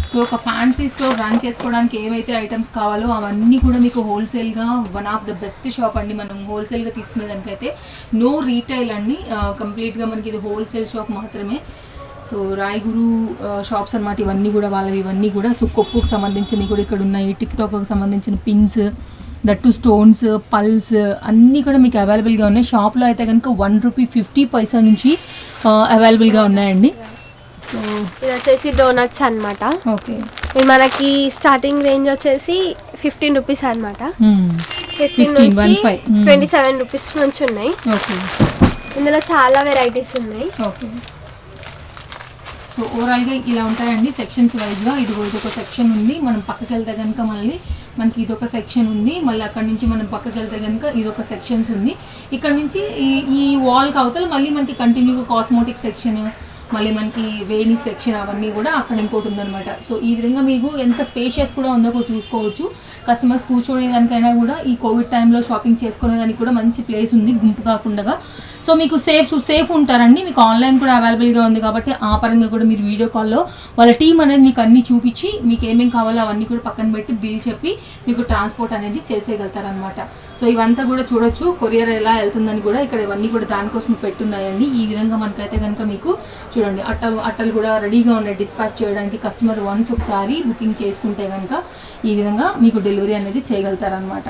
సో ఒక ఫ్యాన్సీ స్టోర్ రన్ చేసుకోవడానికి ఏమైతే ఐటమ్స్ కావాలో అవన్నీ కూడా మీకు హోల్సేల్గా one of the best shop అండి. మనం హోల్సేల్గా తీసుకునేదానికైతే నో రీటైల్ అండి, కంప్లీట్గా మనకి ఇది హోల్సేల్ షాప్ మాత్రమే. సో రాయగురు షాప్స్ అన్నమాట ఇవన్నీ కూడా వాళ్ళవి, ఇవన్నీ కూడా. సో కొప్పుకు సంబంధించినవి కూడా ఇక్కడ ఉన్నాయి, టిక్ టాక్కి సంబంధించిన పిన్స్, దట్టు స్టోన్స్, పల్స్ అన్నీ కూడా మీకు అవైలబుల్గా ఉన్నాయి. షాప్లో అయితే కనుక 1 రూపీ 50 పైసా నుంచి అవైలబుల్గా ఉన్నాయండి. సో ఇది వచ్చేసి డోనట్స్ అనమాట. ఓకే. ఇది మనకి స్టార్టింగ్ రేంజ్ వచ్చేసి 15 రూపీస్ అనమాట. 15 నుంచి 27 రూపీస్ నుంచి ఉన్నాయి. ఓకే. ఇందులో చాలా వెరైటీస్ ఉన్నాయి. ఓకే. సో ఓవరాల్గా ఇలా ఉంటాయండి సెక్షన్స్ వైజ్గా. ఇదొక సెక్షన్ ఉంది. మనం పక్కకి వెళ్తే కనుక మళ్ళీ మనకి ఇదొక సెక్షన్ ఉంది. మళ్ళీ అక్కడ నుంచి మనం పక్కకి వెళ్తే కనుక ఇదొక సెక్షన్స్ ఉంది. ఇక్కడ నుంచి ఈ వాల్కి అవతల మళ్ళీ మనకి కంటిన్యూగా కాస్మోటిక్ సెక్షన్, మళ్ళీ మనకి వేణి సెక్షన్ అవన్నీ కూడా అక్కడ ఇంకోటి ఉందన్నమాట. సో ఈ విధంగా మీకు ఎంత స్పేషియస్ కూడా ఉందో కూడా చూసుకోవచ్చు. కస్టమర్స్ కూర్చోనేదానికైనా కూడా ఈ కోవిడ్ టైంలో షాపింగ్ చేసుకునేదానికి కూడా మంచి ప్లేస్ ఉంది గుంపు కాకుండా. సో మీకు సేఫ్ ఉంటారండి. మీకు ఆన్లైన్ కూడా అవైలబుల్గా ఉంది కాబట్టి ఆ పరంగా కూడా మీరు వీడియో కాల్లో వాళ్ళ టీం అనేది మీకు అన్నీ చూపించి మీకు ఏమేమి కావాలో అవన్నీ కూడా పక్కన పెట్టి బిల్ చెప్పి మీకు ట్రాన్స్పోర్ట్ అనేది చేసేయగలుగుతారనమాట. సో ఇవంతా కూడా చూడొచ్చు కొరియర్ ఎలా వెళ్తుందని కూడా ఇక్కడ ఇవన్నీ కూడా దానికోసం పెట్టున్నాయండి. ఈ విధంగా మనకైతే కనుక మీకు చూడండి అట్టలు కూడా రెడీగా ఉన్నాయి డిస్పాచ్ చేయడానికి. కస్టమర్ వన్స్ ఒకసారి బుకింగ్ చేసుకుంటే కనుక ఈ విధంగా మీకు డెలివరీ అనేది చేయగలుగుతారనమాట.